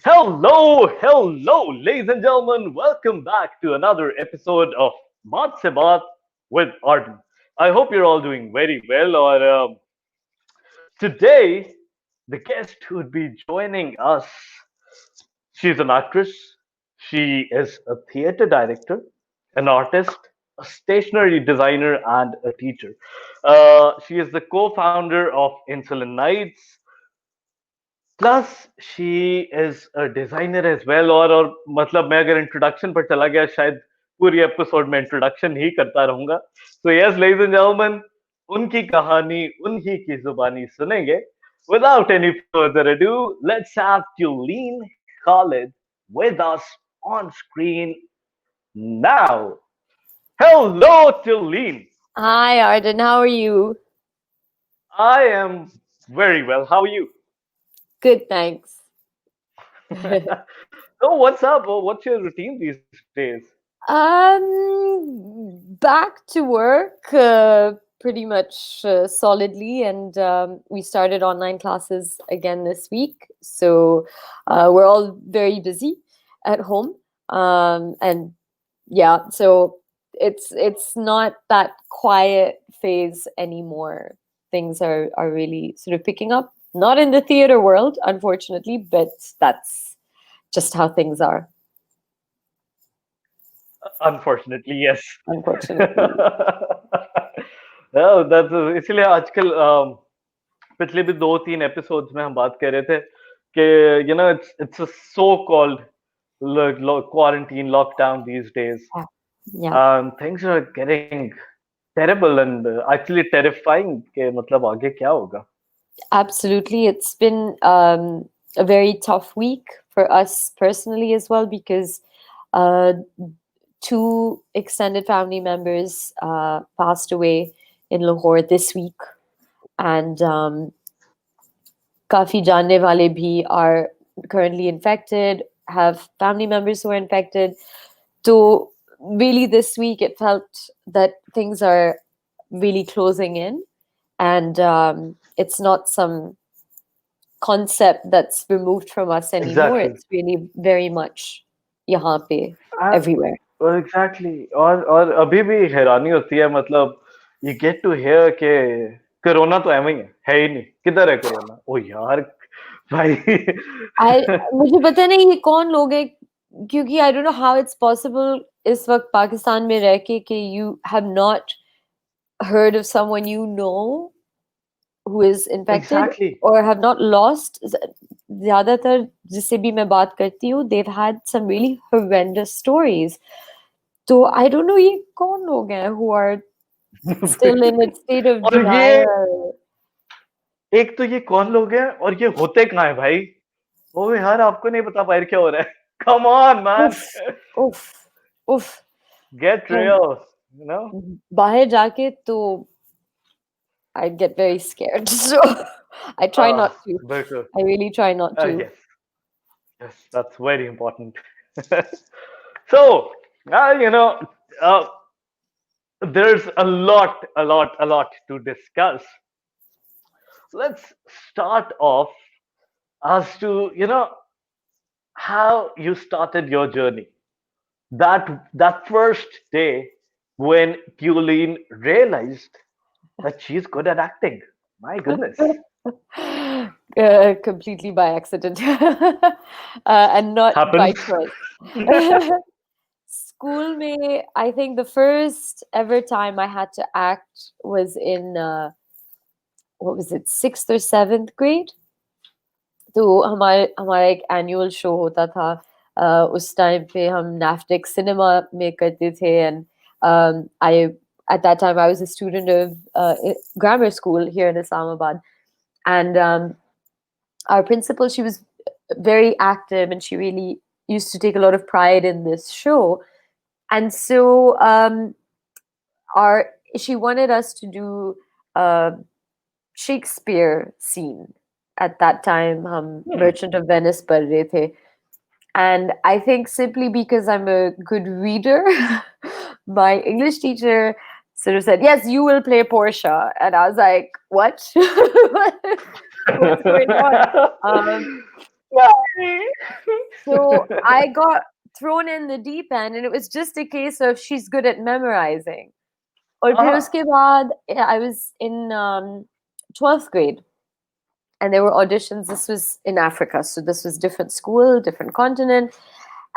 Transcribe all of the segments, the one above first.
Hello, ladies and gentlemen. Welcome back to another episode of Baat Se Baat with Ardon. I hope you're all doing very well. Today, the guest who would be joining us, she's an actress. She is a theater director, an artist, a stationery designer, and a teacher. She is the co-founder of Insolent Knights. Plus, she is a designer as well. और मतलब मैं अगर introduction पर चला गया शायद पूरी episode में इंट्रोडक्शन ही करता रहूंगा. So yes, ladies and gentlemen, उनकी कहानी उन्हीं की जुबानी सुनेंगे. Without any further ado, let's have Tülin Khalid with us on screen now. Hello, Tülin. Hi, Ardon. How are you? I am very well. How are you? Good, thanks. So what's up? What's your routine these days? Back to work pretty much solidly, and we started online classes again this week. So we're all very busy at home, and yeah, so it's not that quiet phase anymore. Things are really sort of picking up. Not in the theater world, unfortunately, but that's just how things are. Unfortunately, yes. Unfortunately. No, that's इसीलिए आजकल पिछले भी 2-3 episodes में हम बात कर रहे थे कि it's a so-called quarantine lockdown these days. Yeah. Things are getting terrible and actually terrifying कि मतलब आगे क्या होगा. Absolutely. It's been a very tough week for us personally as well because uh, two extended family members passed away in Lahore this week. And Kafi Janne Wale bhi are currently infected, have family members who are infected. So really this week it felt that things are really closing in. And it's not some concept that's removed from us anymore. Exactly. It's really very much yahan pe, And everywhere. Exactly और अभी भी हैरानी होती है मतलब you get to hear कि corona तो M ही है ही नहीं किधर है कोरोना ओ यार भाई मुझे पता नहीं ये कौन लोग हैं क्योंकि I don't know how it's possible इस वक्त पाकिस्तान में रह के कि you have not heard of someone you know who is infected Exactly. or have not lost. ज़्यादातर जिससे भी मैं बात करती हूँ, they've had some really horrendous stories. तो I don't know ये कौन लोग हैं who are still in a state of और ये denial. एक तो ये कौन लोग हैं और ये होते कहाँ है भाई ओ यार आपको नहीं पता बाहर क्या हो रहा है come on man उफ get real you know बाहर जाके तो I get very scared. So I try not to. बिल्कुल I really try not to. yes that's very important so uh, there's a lot to discuss. Let's start off as to how you started your journey. That first day when Tulin realized that she's good at acting. My goodness. Completely by accident and not by Happens. choice. School mein, I think the first ever time I had to act was in what was it, 6th or 7th grade. तो हमारा एक annual show होता था उस time पे हम नैफ्टिक cinema में करते थे and I at that time I was a student of grammar school here in Islamabad and our principal, she was very active and she really used to take a lot of pride in this show, and so our she wanted us to do a Shakespeare scene. At that time Merchant of Venice पढ़ रहे थे. And I think simply because I'm a good reader, my English teacher sort of said, yes, you will play Portia. And I was like, what? What's going on? So I got thrown in the deep end, and it was just a case of she's good at memorizing. और फिर Ah, उसके बाद I was in 12th grade, and there were auditions. This was in Africa, so this was different school, different continent,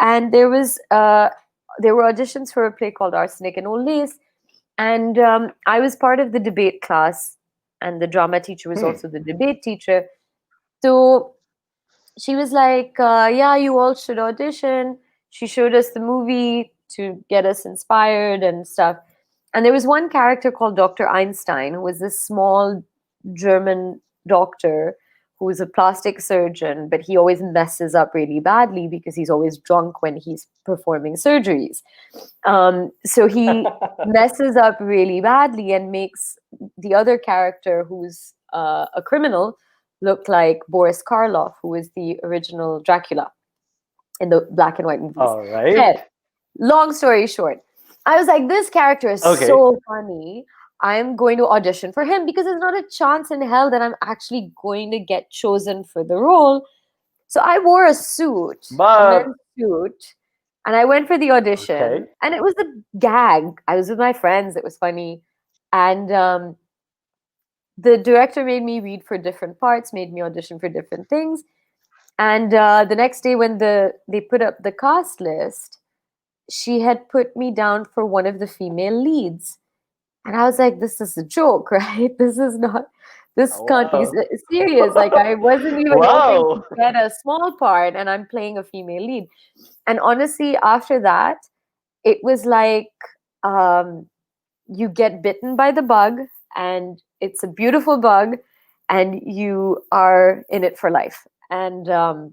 and there were auditions for a play called Arsenic and Old Lace, and I was part of the debate class, and the drama teacher was hmm. also the debate teacher. So she was like, yeah, you all should audition. She showed us the movie to get us inspired and stuff. And there was one character called Dr. Einstein, who was this small German doctor who was a plastic surgeon, but he always messes up really badly because he's always drunk when he's performing surgeries. So he messes up really badly and makes the other character, who's a criminal, look like Boris Karloff, who is the original Dracula in the black and white movies. All right. Hey, long story short, I was like, this character is Okay. so funny. I'm going to audition for him because there's not a chance in hell that I'm actually going to get chosen for the role. So I wore a suit, a But men's suit, and I went for the okay. audition. And it was a gag. I was with my friends. It was funny. And the director made me read for different parts, made me audition for different things. And the next day, when they put up the cast list, she had put me down for one of the female leads. And I was like, this is a joke, right? This is not, this can't be Wow. serious. Like, I wasn't even hoping to Wow. get a small part, and I'm playing a female lead. And honestly, after that, it was like um, you get bitten by the bug, and it's a beautiful bug, and you are in it for life. And No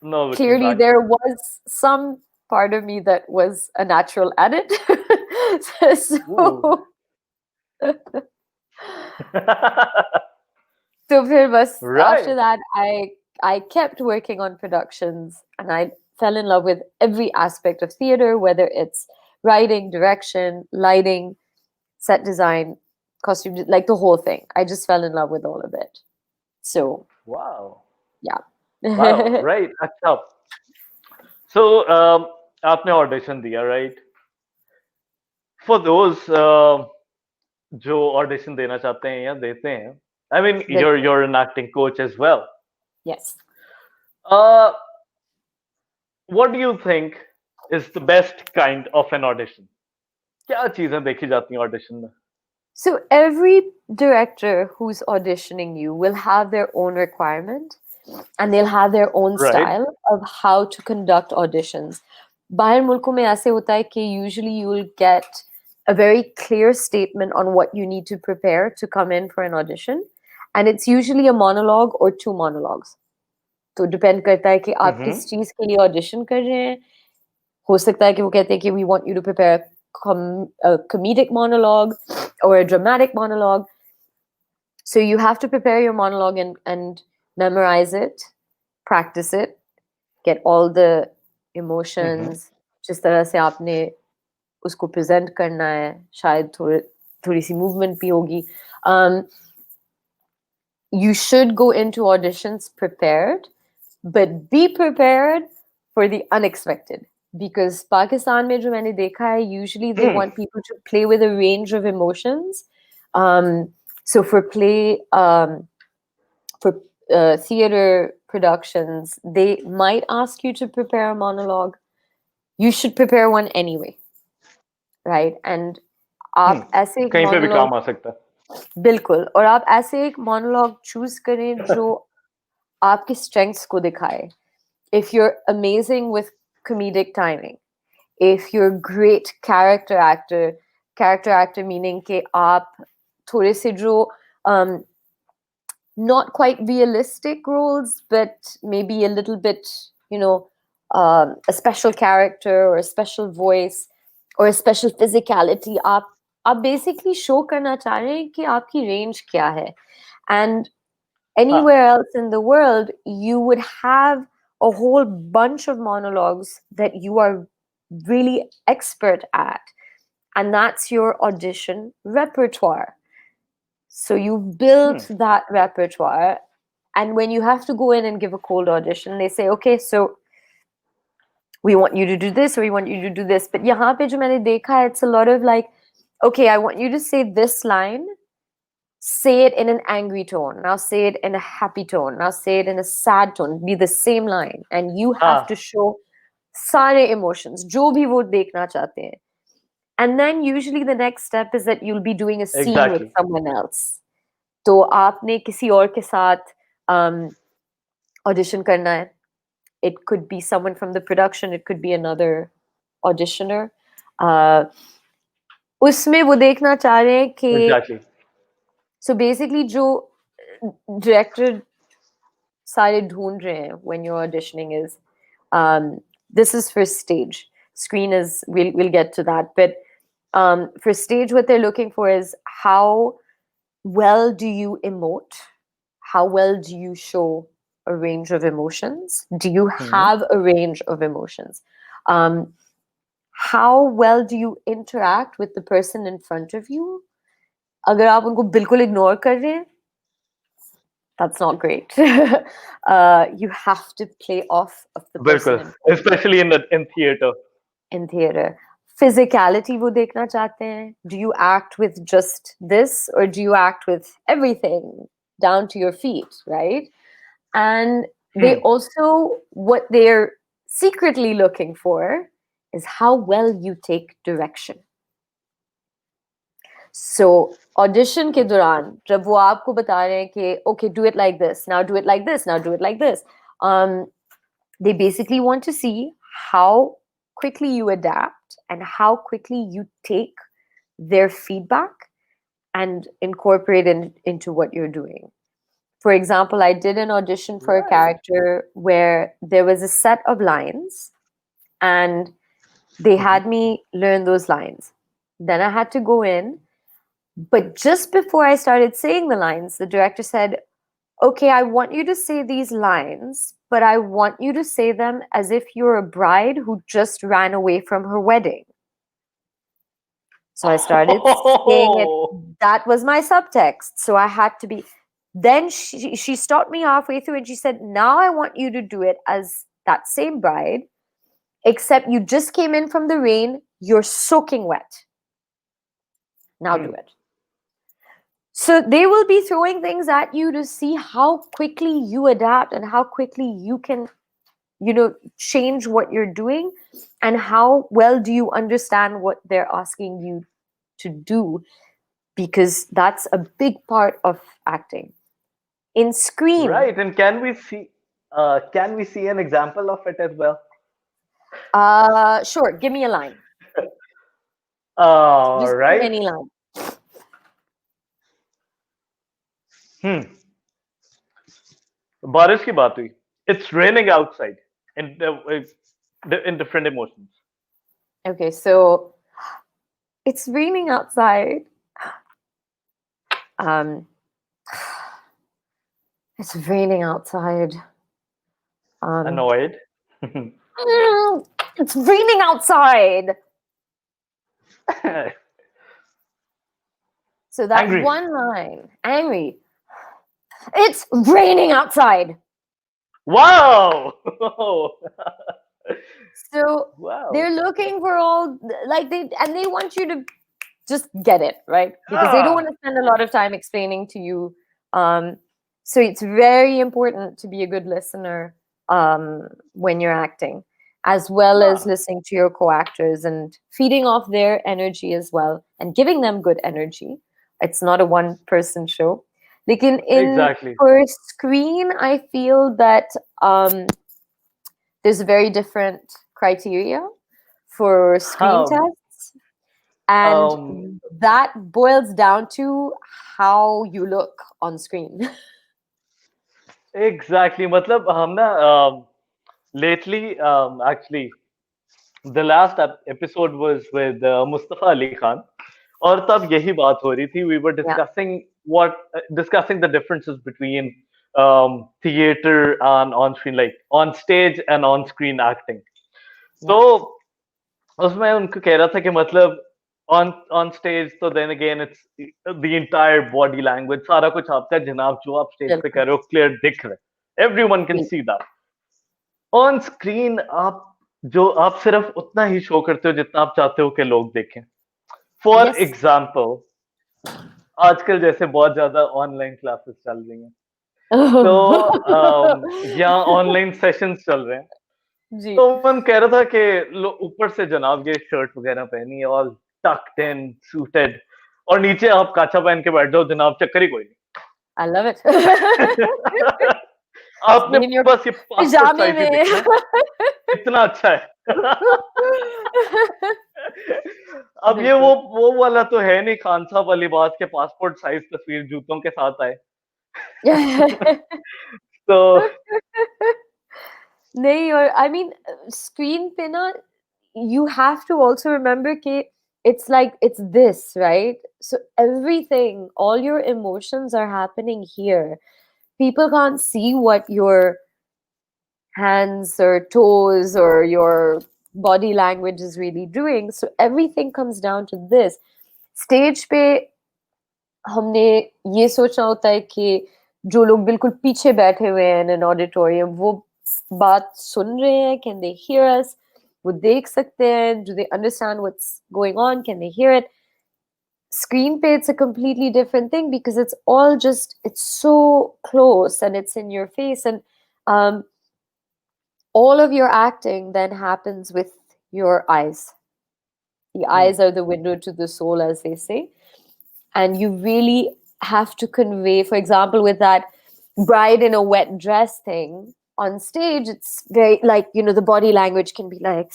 looking clearly back. there was some part of me that was a natural at it. Ooh. So so फिर बस after Right. that I kept working on productions, and I fell in love with every aspect of theater, whether it's writing, direction, lighting, set design, costume, like the whole thing. I just fell in love with all of it. So Wow. Wow. yeah. Right. अच्छा. So आपने audition दिया, right? For those जो audition देना चाहते हैं या देते हैं, I mean, Bilkul. you're an acting coach as well. Yes. Uh, what do you think is the best kind of an audition? क्या चीजें देखी जाती हैं audition में? So every director who's auditioning you will have their own requirement, and they'll have their own Right. style of how to conduct auditions. बाहर मुल्कों में ऐसे होता है कि usually you will get a very clear statement on what you need to prepare to come in for an audition, and it's usually a monologue or two monologues. तो depend करता है कि आप Mm-hmm. किस चीज के लिए audition कर रहे हैं. हो सकता है कि वो कहते हैं कि we want you to prepare a comedic monologue or a dramatic monologue. So you have to prepare your monologue and memorize it, practice it, get all the Mm-hmm. emotions. जिस तरह से आपने उसको present करना है, शायद थोड़ी सी movement भी होगी. Um, you should go into auditions prepared, but be prepared for the unexpected. Because Pakistan mein jo maine dekha hai, usually they Hmm. want people to play with a range of emotions. So for theater productions, they might ask you to prepare a monologue. You should prepare one anyway, right? And Hmm. आप ऐसे एक कहीं पे भी monologue काम आ सकता है. बिल्कुल, और आप ऐसे एक monologue choose करें जो आपकी strengths को दिखाए. If you're amazing with comedic timing, if you're great character actor meaning कि आप थोड़े से जो um, not quite realistic roles, but maybe a little bit, a special character or a special voice or a special physicality. आप basically show करना चाह रहे हैं कि आपकी range क्या है. And हाँ. anywhere else in the world, you would have a whole bunch of monologues that you are really expert at. And that's your audition repertoire. So you've Hmm. built that repertoire, And when you have to go in and give a cold audition, they say, okay, so we want you to do this or we want you to do this. But yahan pe jo maine dekha, it's a lot of like, okay, I want you to say this line, say it in an angry tone, now say it in a happy tone, now say it in a sad tone, be the same line, and you have हाँ to show sare emotions, jo bhi wo dekhna chahte hain. And then usually the next step is that you'll be doing a scene with exactly someone else. तो आपने किसी और के साथ audition करना है. It could be someone from the production, it could be another auditioner. उसमें वो देखना चाह रहे हैं कि exactly so basically जो director सारे ढूंढ रहे हैं when you're auditioning is this is for stage. Screen is we'll get to that, but for stage what they're looking for is how well do you emote, how well do you show a range of emotions, do you hmm. have a range of emotions, um, how well do you interact with the person in front of you. अगर आप उनको बिल्कुल ignore कर रहे हैं, that's not great. You have to play off of the person बिल्कुल in front of you. especially in theater In theater. Physicality वो देखना चाहते हैं. Do you act with just this or do you act with everything down to your feet, right? And they hmm. also, what they're secretly looking for is how well you take direction. So audition के दौरान जब वो आपको बता रहे हैं कि okay, do it like this, now do it like this, now do it like this, they basically want to see how quickly you adapt and how quickly you take their feedback and incorporate it into what you're doing. For example, I did an audition for a Right. character where there was a set of lines and they had me learn those lines. Then I had to go in. But just before I started saying the lines, the director said, okay, I want you to say these lines, but I want you to say them as if you're a bride who just ran away from her wedding. So I started saying it. Oh, That was my subtext. So I had to be. Then she stopped me halfway through and she said, now I want you to do it as that same bride, except you just came in from the rain, you're soaking wet. Now do it. So they will be throwing things at you to see how quickly you adapt and how quickly you can, change what you're doing and how well do you understand what they're asking you to do, because that's a big part of acting. In screen, right. And can we see an example of it as well? sure, give me a line. All Just give me right. any line. बारिश की बात हुई. It's raining outside in different emotions. Okay, so it's raining outside. It's raining outside. Annoyed. It's raining outside. So that Angry. one line, angry. It's raining outside. Wow. So Wow. they're looking for all they want you to just get it, right? Because they don't want to spend a lot of time explaining to you. So it's very important to be a good listener when you're acting, as well as listening to your co-actors and feeding off their energy as well and giving them good energy. It's not a one-person show. Like Exactly. for screen, I feel that there's a very different criteria for screen tests, and that boils down to how you look on screen. Exactly. मतलब हम ना lately actually the last episode was with Mustafa Ali Khan. और तब यही बात हो रही थी. We were Yeah. discussing the differences between theater and on screen, like on stage and on screen acting. Yeah. So उसमें उनको कह रहा था कि मतलब on stage, so then again it's the entire body language, सारा कुछ आपका जनाब जो आप स्टेज पे बिल्कुल, कर रहे हो clear दिख रहा है, everyone can ji, see that. On screen आप सिर्फ उतना ही शो करते हो जितना आप चाहते हो कि लोग देखें. For yes. example, आजकल जैसे बहुत ज्यादा ऑनलाइन क्लासेस चल रही हैं, तो या ऑनलाइन सेशंस चल रहे हैं, जी। तो मन कह रहा था कि ऊपर से जनाब ये शर्ट वगैरह पहनी है, ऑल टक्ड इन सूटेड, और नीचे आप काचा पहन के बैठ जाओ जनाब, चक्कर ही कोई आई लव इट। नहीं. आपने इन योर बस ये पासपोर्ट पिजामे साइज ही में। दिखना है, इतना अच्छा है. अब ये बिल्कुल। वो वाला तो है नहीं, खान साहब वाली बात के पासपोर्ट साइज तस्वीर जूतों के साथ आए. तो नहीं, और आई मीन स्क्रीन पे ना you have to also remember कि it's like it's this, right? So everything, all your emotions are happening here. People can't see what your hands or toes or your body language is really doing. So everything comes down to this. Stage पे हमने ये सोचना होता है कि जो लोग बिल्कुल पीछे बैठे हुए हैं in an auditorium, वो बात सुन रहे हैं, can they hear us? वो देख सकते हैं, do they understand what's going on? Can they hear it? Screen pay, it's a completely different thing because it's all just, it's so close and it's in your face. And um, all of your acting then happens with your eyes. The eyes are the window to the soul, as they say. And you really have to convey, for example, with that bride in a wet dress thing on stage, it's very like, the body language can be like,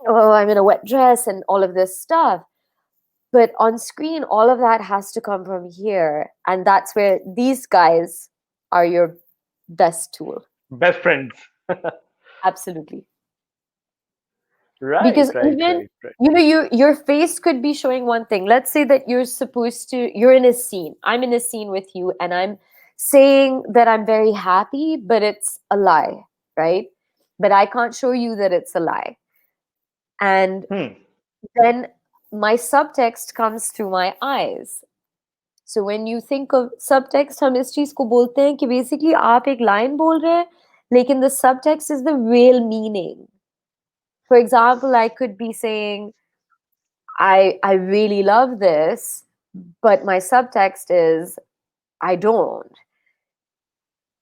oh, I'm in a wet dress and all of this stuff. But on screen, all of that has to come from here. And that's where these guys are your best tool. best friends. Absolutely. Right, Because right, even, right, right. your face could be showing one thing. Let's say that you're in a scene. I'm in a scene with you and I'm saying that I'm very happy, but it's a lie, right? But I can't show you that it's a lie. And Hmm. then my subtext comes through my eyes. So when you think of subtext, हम इस चीज को बोलते हैं कि basically आप एक line बोल रहे हैं, लेकिन the subtext is the real meaning. For example, I could be saying, I really love this, but my subtext is I don't.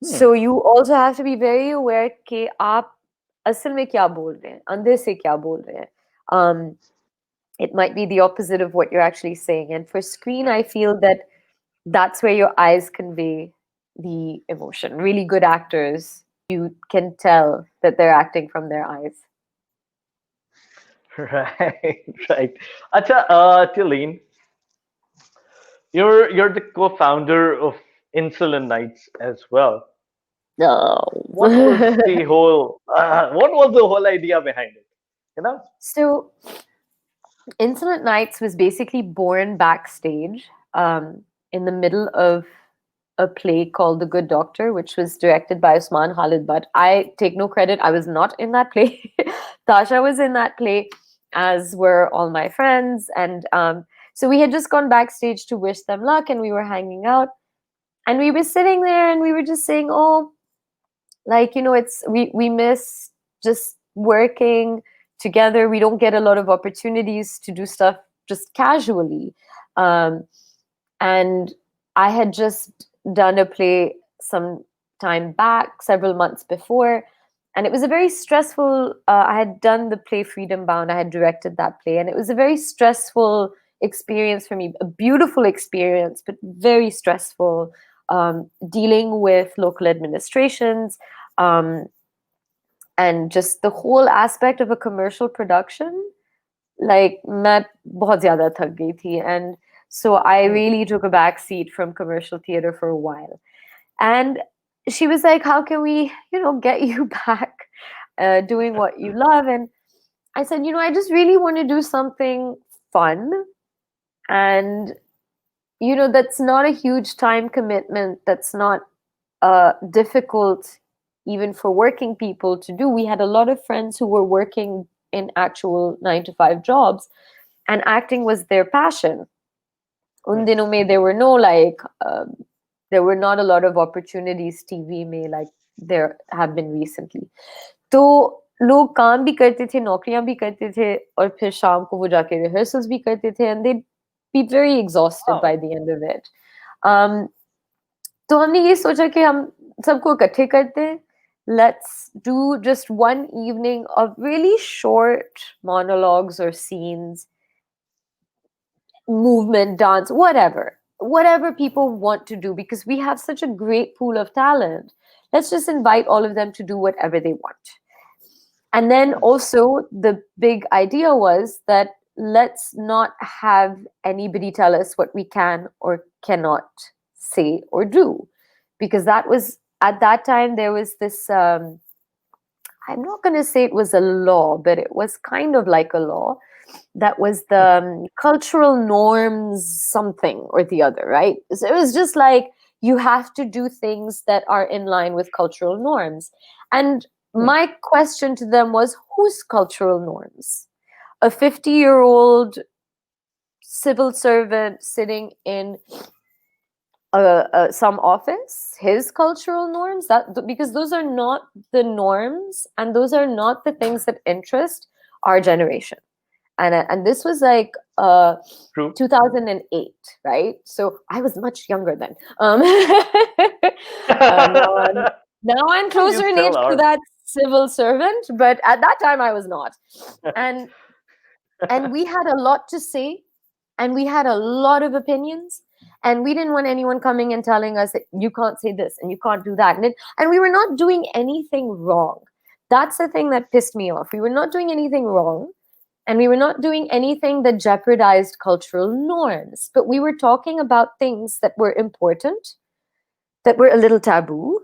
Hmm. So you also have to be very aware कि आप असल में क्या बोल रहे हैं, अंदर से क्या बोल रहे हैं. It might be the opposite of what you're actually saying. And for screen, I feel that that's where your eyes convey the emotion. Really good actors, you can tell that they're acting from their eyes. Right, right. Acha, Tülin, you're the co-founder of Insolent Knights as well. No. What was the whole idea behind it? You know? So, Insolent Knights was basically born backstage in the middle of a play called The Good Doctor, which was directed by Usman Khalid. But I take no credit. I was not in that play. Tasha was in that play, as were all my friends. And so we had just gone backstage to wish them luck, and we were hanging out. And we were sitting there and we were just saying, oh, like, it's we miss just working together. We don't get a lot of opportunities to do stuff just casually. Um, and I had just done a play some time back, several months before, and it was a very stressful. I had done the play Freedom Bound. I had directed that play, and it was a very stressful experience for me. A beautiful experience, but very stressful. Dealing with local administrations, um, and just the whole aspect of a commercial production. Like, मैं बहुत ज़्यादा थक गई थी, and so I Hmm. really took a back seat from commercial theater for a while. And she was like, how can we, get you back doing what you love? And I said, I just really want to do something fun. And, that's not a huge time commitment. That's not difficult even for working people to do. We had a lot of friends who were working in actual 9 to 5 jobs. and acting was their passion. Un Hmm. dinon mein there were no like there were not a lot of opportunities TV mein like there have been recently. तो लोग काम भी करते थे, नौकरियां भी करते थे, और फिर शाम को वो जाके rehearsals भी करते थे, and they'd be very exhausted by Wow. the end of it. Um, तो हमने ये सोचा कि हम सबको इकट्ठे करते हैं. Let's do just one evening of really short monologues or scenes, movement, dance, whatever people want to do, because we have such a great pool of talent. Let's just invite all of them to do whatever they want. And then Hmm. also the big idea was that let's not have anybody tell us what we can or cannot say or do, because that was at that time there was this I'm not going to say it was a law, but it was kind of like a law. That was the cultural norms, something or the other, right? So it was just like you have to do things that are in line with cultural norms. And Hmm. my question to them was, whose cultural norms? A 50-year-old civil servant sitting in some office, his cultural norms, that because those are not the norms and those are not the things that interest our generation. And this was like True. 2008, right? So I was much younger then. Now I'm You closer in age still to are. that civil servant, but at that time I was not. And we had a lot to say, and we had a lot of opinions, and we didn't want anyone coming and telling us that you can't say this and you can't do that, and we were not doing anything wrong. That's the thing that pissed me off. We were not doing anything wrong, and we were not doing anything that jeopardized cultural norms, but we were talking about things that were important, that were a little taboo.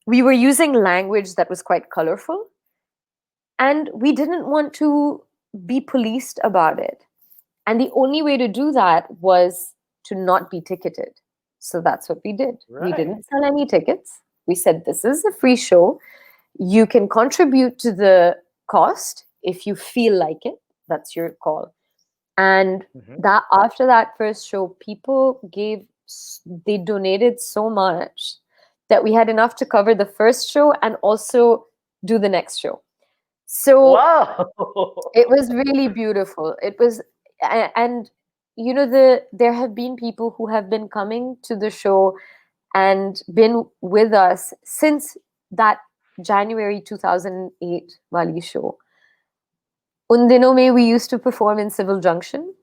We were using language that was quite colorful, and we didn't want to be policed about it. And the only way to do that was to not be ticketed. So that's what we did. We Right. didn't sell any tickets. We said, this is a free show. You can contribute to the cost if you feel like it. That's your call. And Hmm. that after that first show, people they donated so much that we had enough to cover the first show and also do the next show. So Wow. it was really beautiful. It was, and there have been people who have been coming to the show and been with us since that January 2008 wali show. Un dino mein we used to perform in Civil Junction,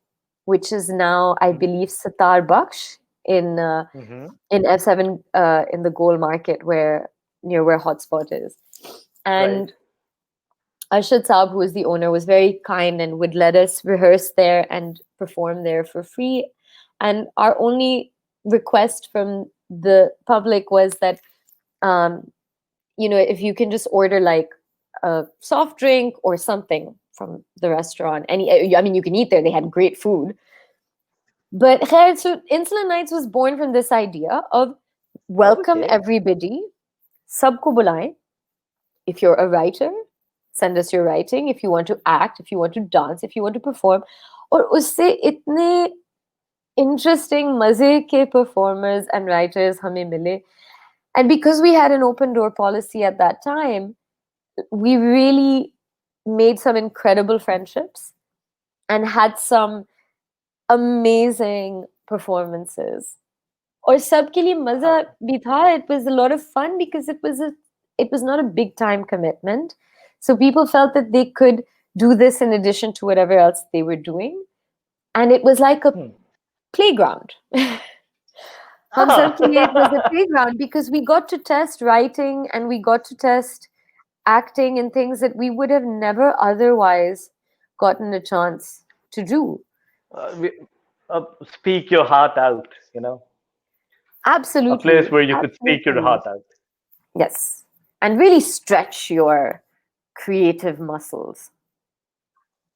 which is now, I Mhm. believe, Sitar Baksh Mhm. in F7 in the Gold Market, near where Hotspot is. Right. And Arshad Saab, who was the owner, was very kind and would let us rehearse there and perform there for free. And our only request from the public was that, um, if you can just order like a soft drink or something from the restaurant. I mean, you can eat there. They had great food. But khair, so Insolent Knights was born from this idea of welcome Okay. everybody, sabko bulaye. If you're a writer, send us your writing. If you want to act, if you want to dance, if you want to perform. और उससे इतने interesting मजे के performers and writers हमें मिले. And because we had an open door policy at that time, we really made some incredible friendships and had some amazing performances. और सबके लिए मजा Wow. भी था. It was a lot of fun because it was not a big time commitment. So people felt that they could do this in addition to whatever else they were doing. And it was like a Hmm. playground. हम सब के लिए it was a playground because we got to test writing and we got to test acting and things that we would have never otherwise gotten a chance to do. We, speak your heart out. A place Absolutely. where you could speak your Absolutely. heart out. Yes. And really stretch your creative muscles.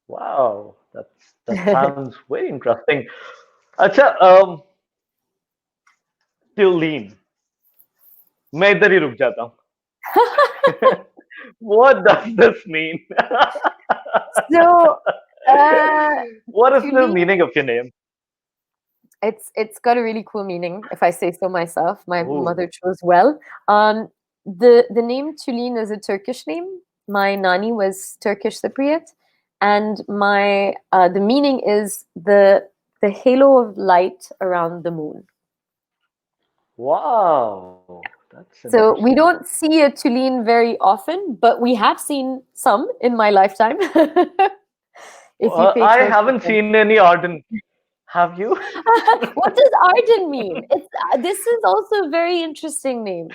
Wow. That sounds very interesting. अच्छा, Tulin, मैं इधर ही रुक जाता हूँ. What does this mean? So, What is the Tulin, meaning of your name? it's got a really cool meaning, if I say so myself. My Oh, mother chose well. The name Tulin is a Turkish name. My nani was Turkish Cypriot, and my the meaning is the halo of light around the moon. wow. That's So we interesting. don't see a Tulin very often, but we have seen some in my lifetime. If you pay I close haven't attention. seen any Ardon. Have you? What does Ardon mean? This is also a very interesting name.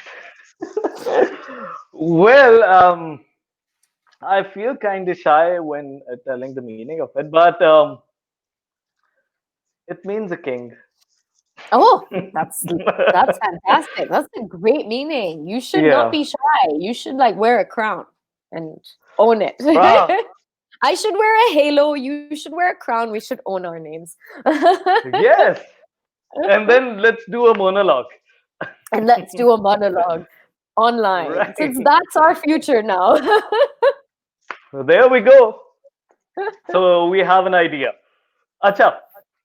Well, I feel kind of shy when telling the meaning of it, but it means a king. Oh, that's fantastic. That's a great meaning. You should not Yeah. be shy. You should like wear a crown and own it. Wow. I should wear a halo. You should wear a crown. We should own our names. Yes. And then let's do a monologue. And let's do a monologue online. Right. Since that's our future now. There we go. So we have an idea. Acha,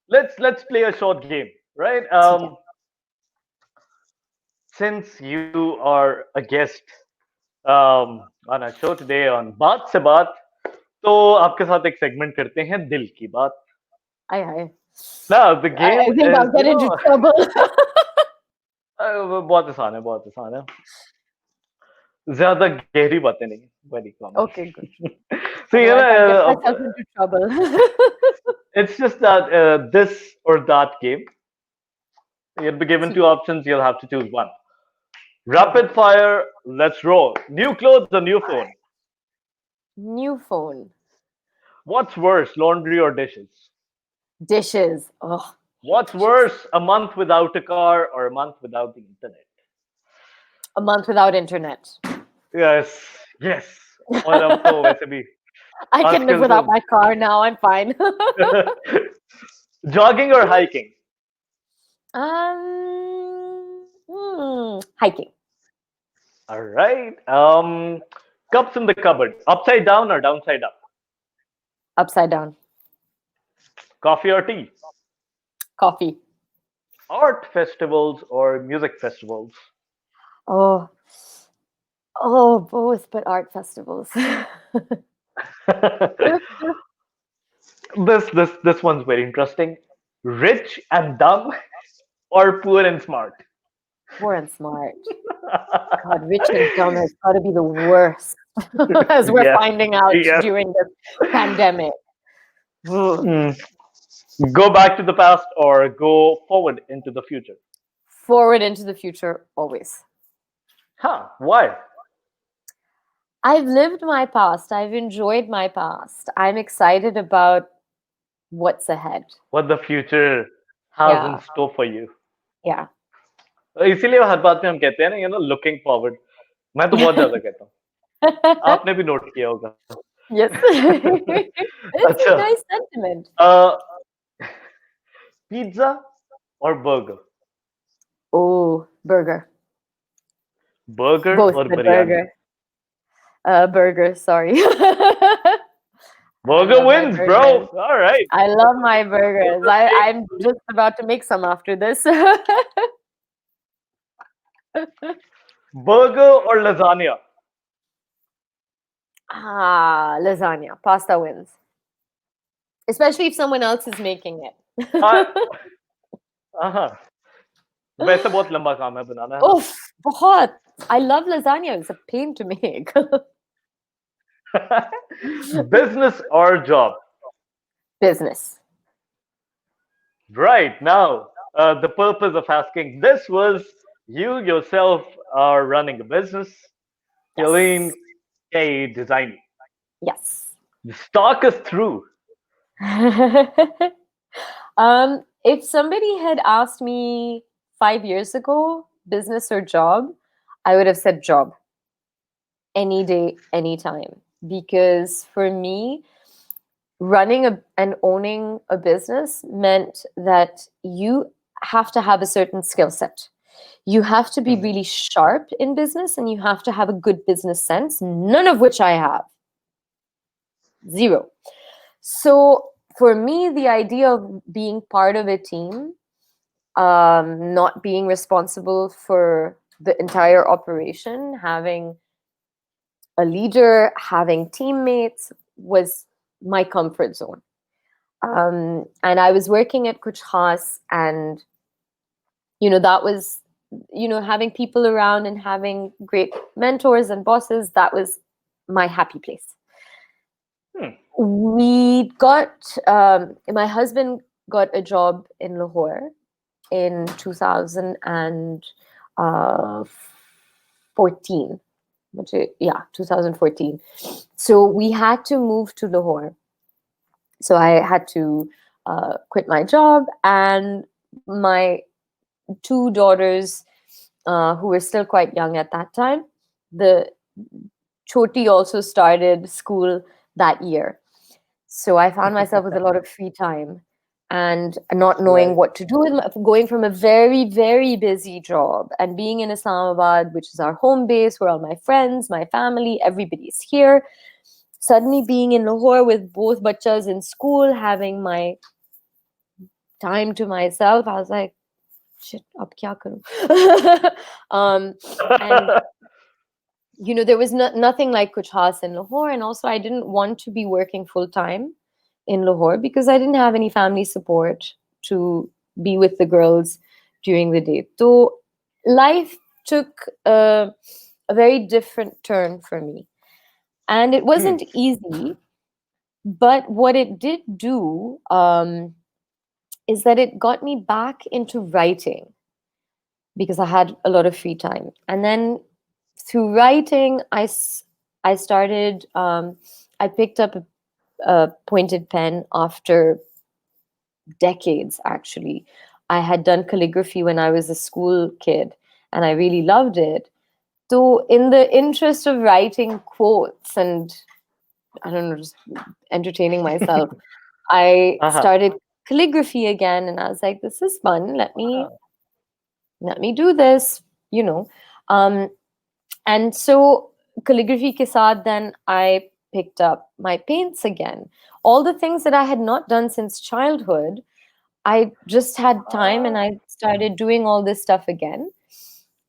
let's play a short game, right? ठीक है. Since you are a guest on a show today on बात से बात, तो आपके साथ एक segment करते हैं दिल की बात. Aye, aye. Now the I game think is, I'll get into trouble. बहुत आसान है, बहुत आसान है. ज्यादा गहरी बातें नहीं, very common. Okay, good. So you Otherwise, I'll get know, myself into trouble. it's just that this or that game. You'll be given ठीक two है. options. You'll have to choose one. Okay. Rapid fire. Let's roll. New clothes or new phone? New phone. What's worse, laundry or dishes? Dishes. Oh, hate What's dishes. worse, a month without a car or a month without the internet? A month without internet. Yes, yes. और अब तो वैसे भी I can live आजकल तो without my car now. I'm fine. jogging or hiking? Hiking. All right. Cups in the cupboard, upside down or downside up? Upside down. Coffee or tea? Coffee. Art festivals or music festivals? Oh, oh, both, but art festivals. This one's very interesting. Rich and dumb or poor and smart? Poor and smart. God, rich and dumb has got to be the worst, as we're Yes, finding out yes. during this pandemic. Ugh. Mm. Go back to the past or go forward into the future? Forward into the future, always. Huh? Why? I've lived my past. I've enjoyed my past. I'm excited about what's ahead. What the future has in Yeah, store for you? yeah. इसीलिए हर बात में हम कहते हैं ना, looking forward. मैं तो बहुत ज्यादा कहता हूँ. आपने भी नोट किया होगा. Yes. It's a अच्छा. nice sentiment. Pizza or burger? Oh, burger. Burger Both, or but biryani? burger, sorry. I Burger love my wins, bro. burgers. All right. I love my burgers. I'm just about to make some after this. Burger or lasagna? Lasagna. Pasta wins. Especially if someone else is making it. वैसे बहुत लंबा काम है बनाना, है ना? Oof, बहुत. I love lasagna. It's a pain to make. Business or job? Business. Right. Now, the purpose of asking this was you yourself are running a business. Tülin K design. Yes. The stock is through. If somebody had asked me 5 years ago, business or job, I would have said job. Any day, anytime. Because for me, running and owning a business meant that you have to have a certain skill set. You have to be really sharp in business and you have to have a good business sense, none of which I have. Zero. So for me, the idea of being part of a team, not being responsible for the entire operation, having a leader, having teammates was my comfort zone. And I was working at Kuch Khaas, and that was, having people around and having great mentors and bosses, that was my happy place. We got, my husband got a job in Lahore in 2014, 2014. So we had to move to Lahore. So I had to quit my job, and my two daughters, who were still quite young at that time, the Choti also started school that year. So I found myself with a lot of free time and not knowing Right. what to do with going from a very, very busy job and being in Islamabad, which is our home base, where all my friends, my family, everybody's here. Suddenly being in Lahore with both bachas in school, having my time to myself, I was like, shit, ab kya karu? And there was nothing like Kuch Khaas in Lahore, and also I didn't want to be working full time in Lahore because I didn't have any family support to be with the girls during the day. So life took a very different turn for me, and it wasn't easy. But what it did do is that it got me back into writing because I had a lot of free time. And then through writing, I started, I picked up a pointed pen after decades, actually. I had done calligraphy when I was a school kid, and I really loved it. So, in the interest of writing quotes and, I don't know, just entertaining myself, I Uh-huh. started calligraphy again, and I was like, this is fun. Let me do this, you know. Um, and so calligraphy ke saath, then I picked up my paints again. All the things that I had not done since childhood, I just had time and I started doing all this stuff again.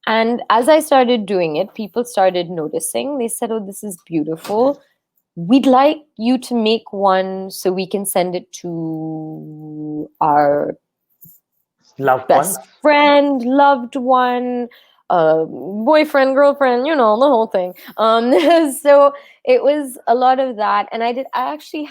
And as I started doing it, people started noticing. They said, oh, this is beautiful. We'd like you to make one so we can send it to our Loved ones. best friend, loved one, boyfriend, girlfriend, the whole thing. So it was a lot of that. And I actually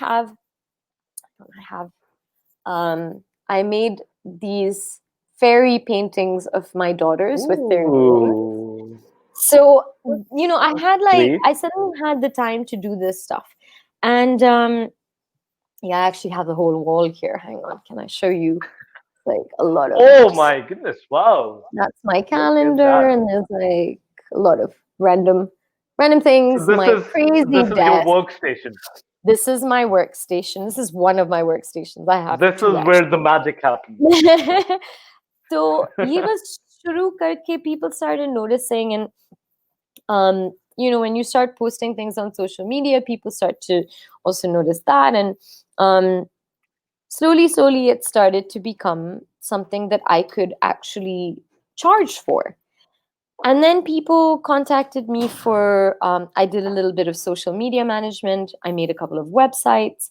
I made these fairy paintings of my daughters with their names. Ooh, So, sweet. I suddenly had the time to do this stuff. And yeah, I actually have the whole wall here. Hang on, can I show you like a lot of Oh my goodness! Wow, that's my what is calendar, that? and there's like a lot of random So things. this My is crazy this is your desk. workstation. This is my workstation. This is one of my workstations. I have This two is where the actually. magic happens. So ye was shuru karke, people started noticing, and when you start posting things on social media, people start to also notice that, and slowly, slowly, it started to become something that I could actually charge for. And then people contacted me for, I did a little bit of social media management. I made a couple of websites.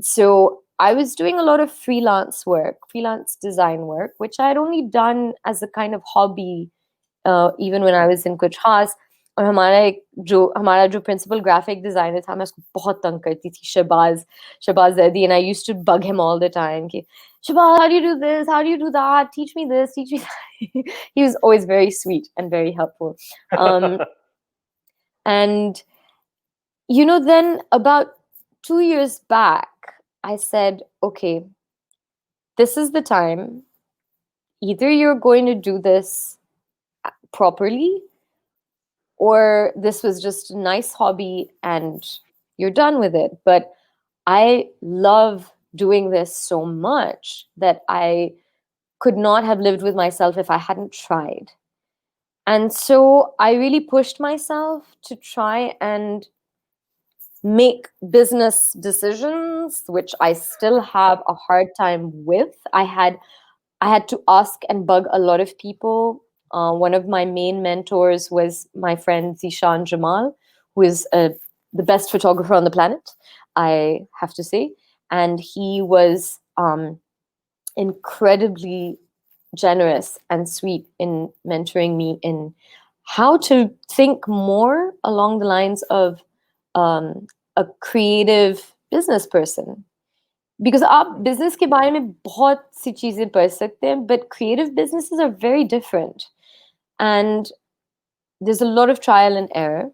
So I was doing a lot of freelance work, freelance design work, which I had only done as a kind of hobby, even when I was in Kuch Khaas. और हमारा जो principal graphic designer था, मैं उसको बहुत तंग करती थी, Shahbaz Zaidi, and I used to bug him all the time कि Shabazz, how do you do this? How do you do that? Teach me this, teach me that. He was always very sweet and very helpful. Um, and then about 2 years back, I said, okay, this is the time. Either you're going to do this properly, or this was just a nice hobby and you're done with it. But I love doing this so much that I could not have lived with myself if I hadn't tried. And so I really pushed myself to try and make business decisions, which I still have a hard time with. I had to ask and bug a lot of people. One of my main mentors was my friend Zishan Jamal, who is the best photographer on the planet, I have to say. And he was incredibly generous and sweet in mentoring me in how to think more along the lines of a creative business person. Because आप business के बारे में बहुत सी चीजें पढ़ सकते हैं, but creative businesses are very different. And there's a lot of trial and error.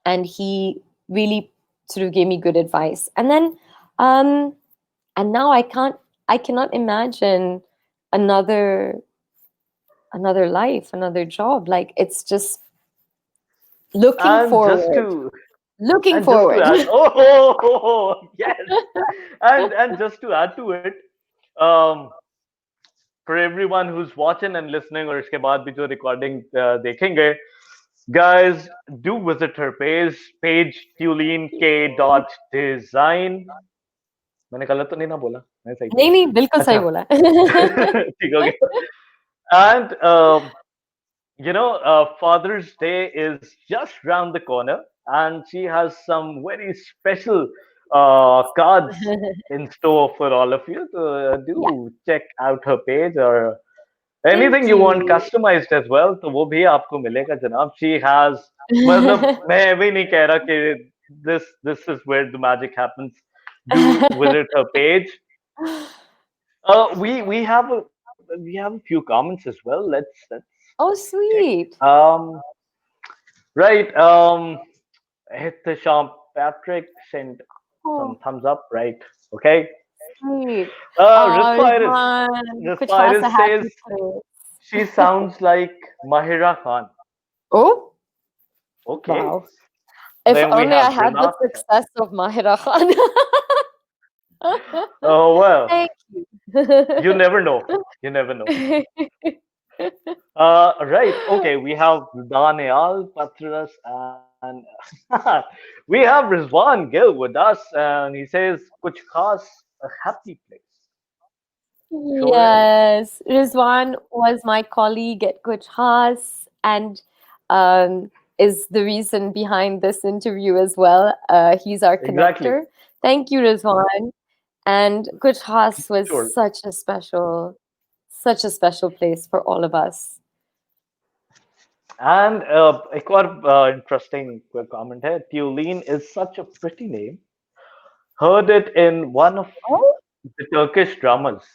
And he really sort of gave me good advice. And then, and now I cannot imagine another life, another job. Like, it's just looking And just forward, to looking and just to forward. add, yes, and just to add to it, um, for everyone who's watching and listening, और इसके बाद भी जो recording देखेंगे, guys, do visit her page Tülin K .design. मैंने गलत तो नहीं ना बोला? मैं सही नहीं बोला. नहीं बिल्कुल सही अच्छा. बोला. ठीक हो गया. And you know, Father's Day is just round the corner, and she has some very special cards in store for all of you. So Yeah, do check out her page, or thank anything you want you. customized as well. तो वो भी आपको मिलेगा जनाब. She has, मतलब मैं भी नहीं कह रहा कि this is where the magic happens. Do visit her page. We have a few comments as well. Let's Oh, check. sweet. Right. Hitisham Patrick sent some Oh, thumbs up. Right. Okay. sweet. Rizwan Rizwan, Kuch Khaas a Rizwan says happy place. she sounds like Mahira Khan. Oh, Okay. wow. If Then we only I have had the Renat. success of Mahira Khan. Oh well, Thank you you. never know. You never know. Right. Okay. We have Daniel Patras and we have Rizwan Gill with us, and he says, "Kuch Khaas, a happy place." Sure is. Yes, Rizwan was my colleague at Kuch Khaas and is the reason behind this interview as well. He's our Exactly. connector. Thank you, Rizwan. And Kuch Khaas was Sure. such a special place for all of us. And एक और interesting comment है. Tulin is such a pretty name. Heard it in one of Oh, the Turkish dramas.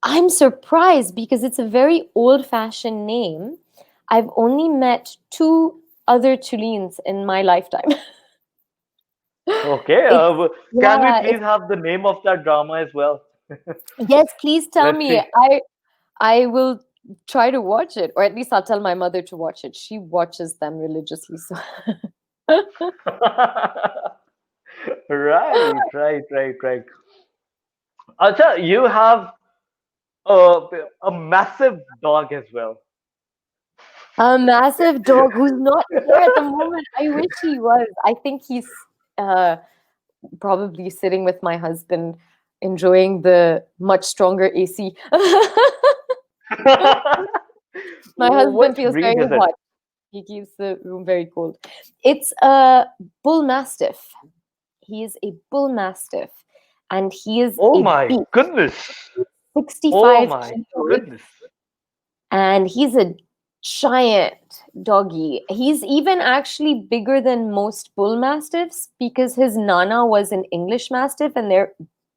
I'm surprised because it's a very old-fashioned name. I've only met 2 other Tulins in my lifetime. Okay. It's Can we yeah, please have the name of that drama as well? yes, please tell Let's me. see. I will try to watch it, or at least I'll tell my mother to watch it. She watches them religiously, so Right. Acha, you have a, a massive dog as well. a massive dog who's not here at the moment. I wish he was. I think he's uh, probably sitting with my husband, enjoying the much stronger AC. My husband What feels very breed is it? hot. He keeps the room very cold. It's a bull mastiff. He is a bull mastiff, and he is Oh a my beast, goodness. Oh 65 my kilos, goodness. and he's a giant doggy. He's even actually bigger than most bull mastiffs because his nana was an English mastiff, and they're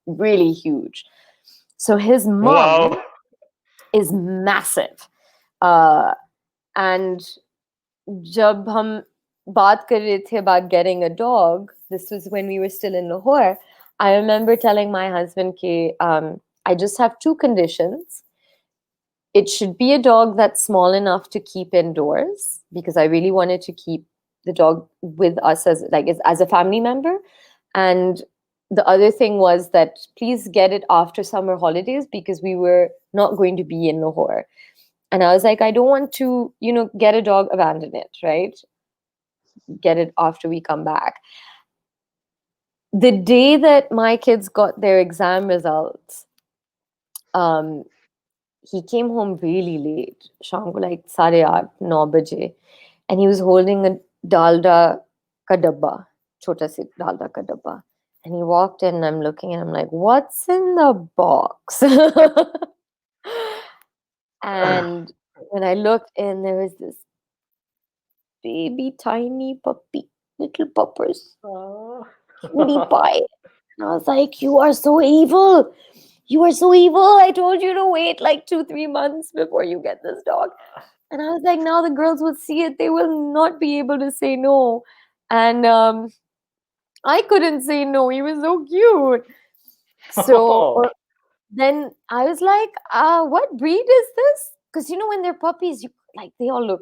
really huge. So his mom Wow. is massive. Uh, and जब हम बात कर रहे थे about getting a dog, this was when we were still in Lahore. I remember telling my husband कि I just have 2 conditions. It should be a dog that's small enough to keep indoors because I really wanted to keep the dog with us as a family member. And the other thing was that please get it after summer holidays because we were not going to be in Lahore. And I was like, I don't want to, get a dog, abandon it, right? get it after we come back. The day that my kids got their exam results, um, he came home really late, sham ko like 8:30, 9 baje, and he was holding a dalda ka dabba, chota si dalda ka dabba. And he walked in, and I'm looking, and I'm like, "What's in the box?" And when I looked in, there was this baby, tiny puppy, little puppers, Oh. cutie pie. And I was like, "You are so evil! You are so evil! I told you to wait like 2, 3 months before you get this dog." And I was like, now the girls will see it. They will not be able to say no. And I couldn't say no. He was so cute. So then I was like, what breed is this? Because when they're puppies, you like they all look,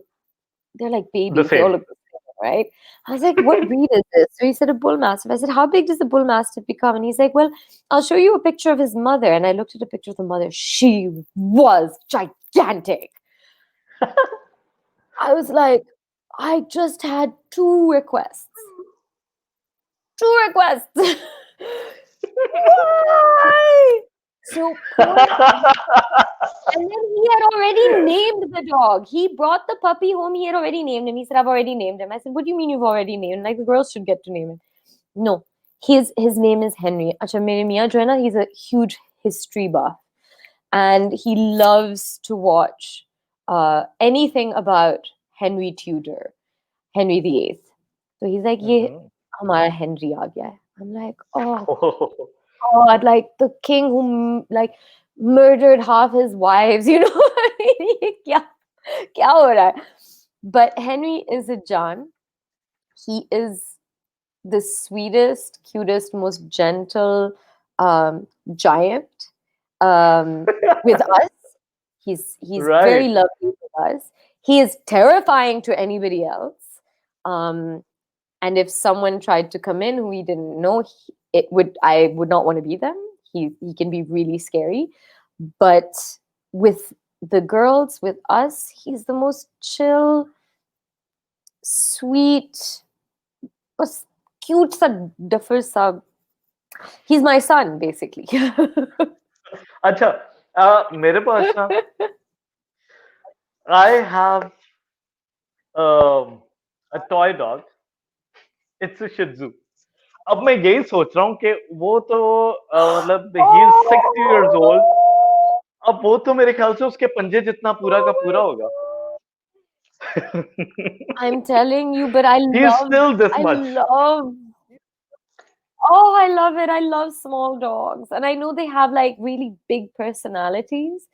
they're like The babies. They all same. look the same, right? I was like, what breed is this? So he said a bull mastiff. I said, how big does the bull mastiff become? And he's like, well, I'll show you a picture of his mother. And I looked at a picture of the mother. She was gigantic. I was like, I just had two requests. Two requests. Why? So poor. And then he had already named the dog. He brought the puppy home. He had already named him. He said, I've already named him. I said, what do you mean you've already named him? Like the girls should get to name him. No. His name is Henry. Acha, mere Miyan jo hai na, he's a huge history buff. And he loves to watch anything about Henry Tudor, Henry VIII. So he's like, ye Mhm. hamara Henry aa gaya hai. I'm like, oh God, like the king who like murdered half his wives, Ye kya ho raha hai? But Henry is a John. He is the sweetest, cutest, most gentle giant with us. He's Right. very lovely with us. He is terrifying to anybody else. Um, and if someone tried to come in who we didn't know, I would not want to be them. He can be really scary. But with the girls, with us, he's the most chill, sweet, bas cute sa duffer sa. He's my son, basically. अच्छा मेरे पास ना I have a toy dog. It's a Shih Tzu. अब मैं यही सोच रहा हूँ कि वो तो मतलब he is 6 years old. अब वो तो मेरे ख्याल से उसके पंजे जितना पूरा का पूरा होगा. I'm telling you, but He's still this I much. love Oh, I love it. I love small dogs. And I know they have like really big personalities.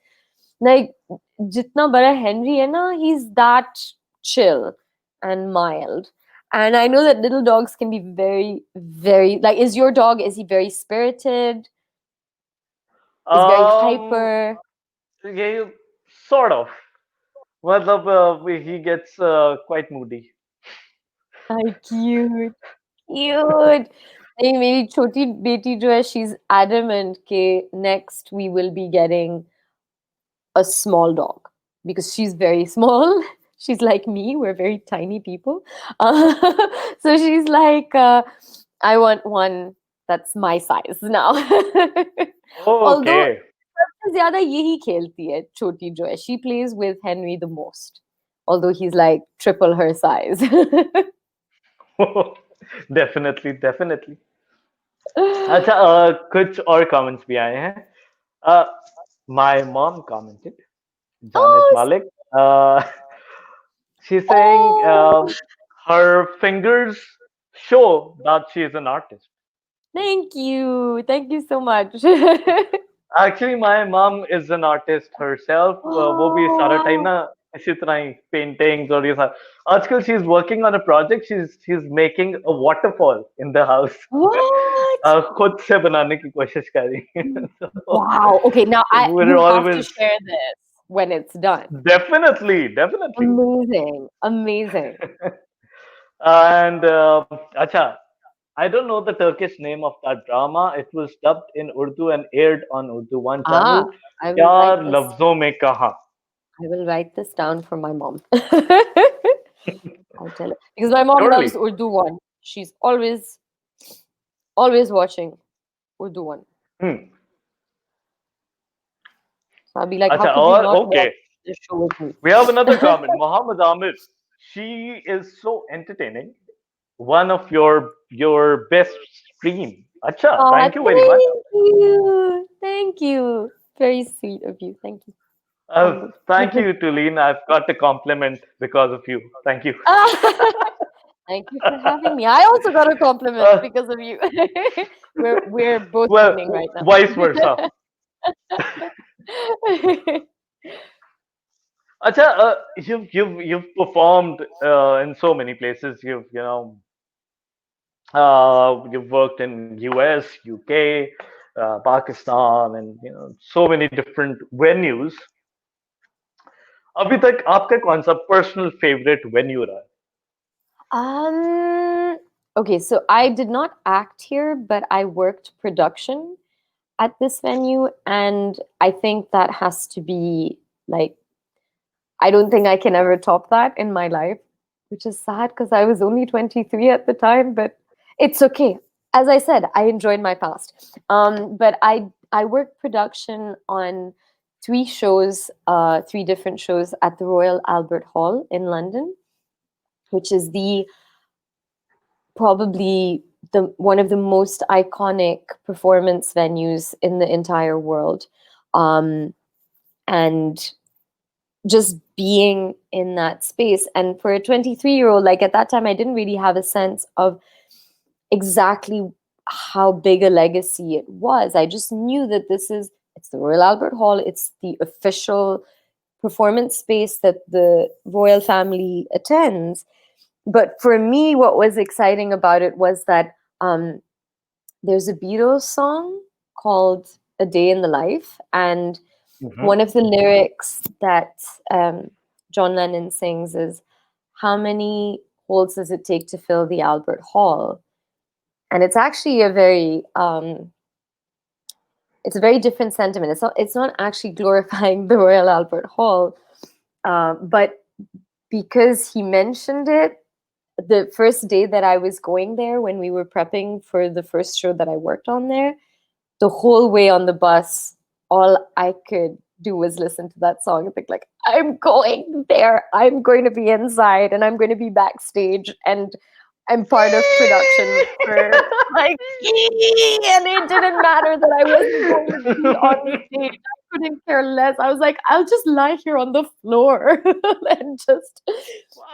Like jitna bada Henry hai na, he's that chill and mild. And I know that little dogs can be very, very like is he very spirited? Is very Um, hyper? ये sort of. मतलब he gets quite moody. Ay, cute. Cute. नहीं, मेरी छोटी बेटी जो है, she's adamant कि next we will be getting a small dog because she's very small. She's like me. We're very tiny people. So she's like, I want one that's my size now. Although Okay. सबसे ज्यादा यही खेलती है छोटी जो है. She plays with Henry the most. Although he's like triple her size. Definitely, definitely. अच्छा कुछ और comments भी आए हैं. Uh, my mom commented, Janet Oh, Malik. She's saying oh, her fingers show that she is an artist. thank you. Thank you so much. Actually, my mom is an artist herself. वो भी सारा time Oh, ना इसी तरह ही paintings और ये सारा. आजकल she's working on a project. She's making a waterfall in the house. what? खुद से बनाने की कोशिश कर रही है. So Wow. Okay, now we're you have to always share this when it's done. definitely, definitely. Amazing. Amazing. And acha, I don't know the Turkish name of that drama. It was dubbed in Urdu and aired on Urdu One channel. Ah, I will प्यार write this. लफ्जों में कहा. I will write this down for my mom. I'll tell her because my mom Totally. loves Urdu one. She's always watching Urdu one. Hmm. So I'll be like, how Acha, could you not watch okay. this show with me? We have another comment. Muhammad Amir. She is so entertaining. One of your best stream. Acha, Oh, thank you very much. thank you. Thank you. Very sweet of you. Thank you. Humble. Thank you, Tulin. I've got a compliment because of you. Thank you. Thank you for having me. I also got a compliment uh, because of you. We're both winning well, right now. vice versa. Acha, you've performed in so many places. You've worked in US, UK, Pakistan, and so many different venues. अभी तक आपका कौन सा personal favorite venue रहा है? Um, okay, so I did not act here, but I worked production at this venue, and I think that has to be like, I don't think I can ever top that in my life, which is sad because I was only 23 at the time, but it's okay. As I said, I enjoyed my past. But I worked production on three different shows at the Royal Albert Hall in London, which is the probably the one of the most iconic performance venues in the entire world. And just being in that space. And for a 23-year-old, like at that time, I didn't really have a sense of exactly how big a legacy it was. I just knew that it's the Royal Albert Hall, it's the official performance space that the royal family attends. But for me, what was exciting about it was that there's a Beatles song called A Day in the Life, and Mhm. one of the lyrics that John Lennon sings is, "How many holes does it take to fill the Albert Hall?" And it's actually it's a very different sentiment. It's not actually glorifying the Royal Albert Hall, but because he mentioned it the first day that I was going there, when we were prepping for the first show that I worked on there, the whole way on the bus, all I could do was listen to that song and think like, I'm going there. I'm going to be inside and I'm going to be backstage and I'm part of production for like, and it didn't matter that I wasn't going to be on stage. I couldn't care less. I was like, I'll just lie here on the floor and just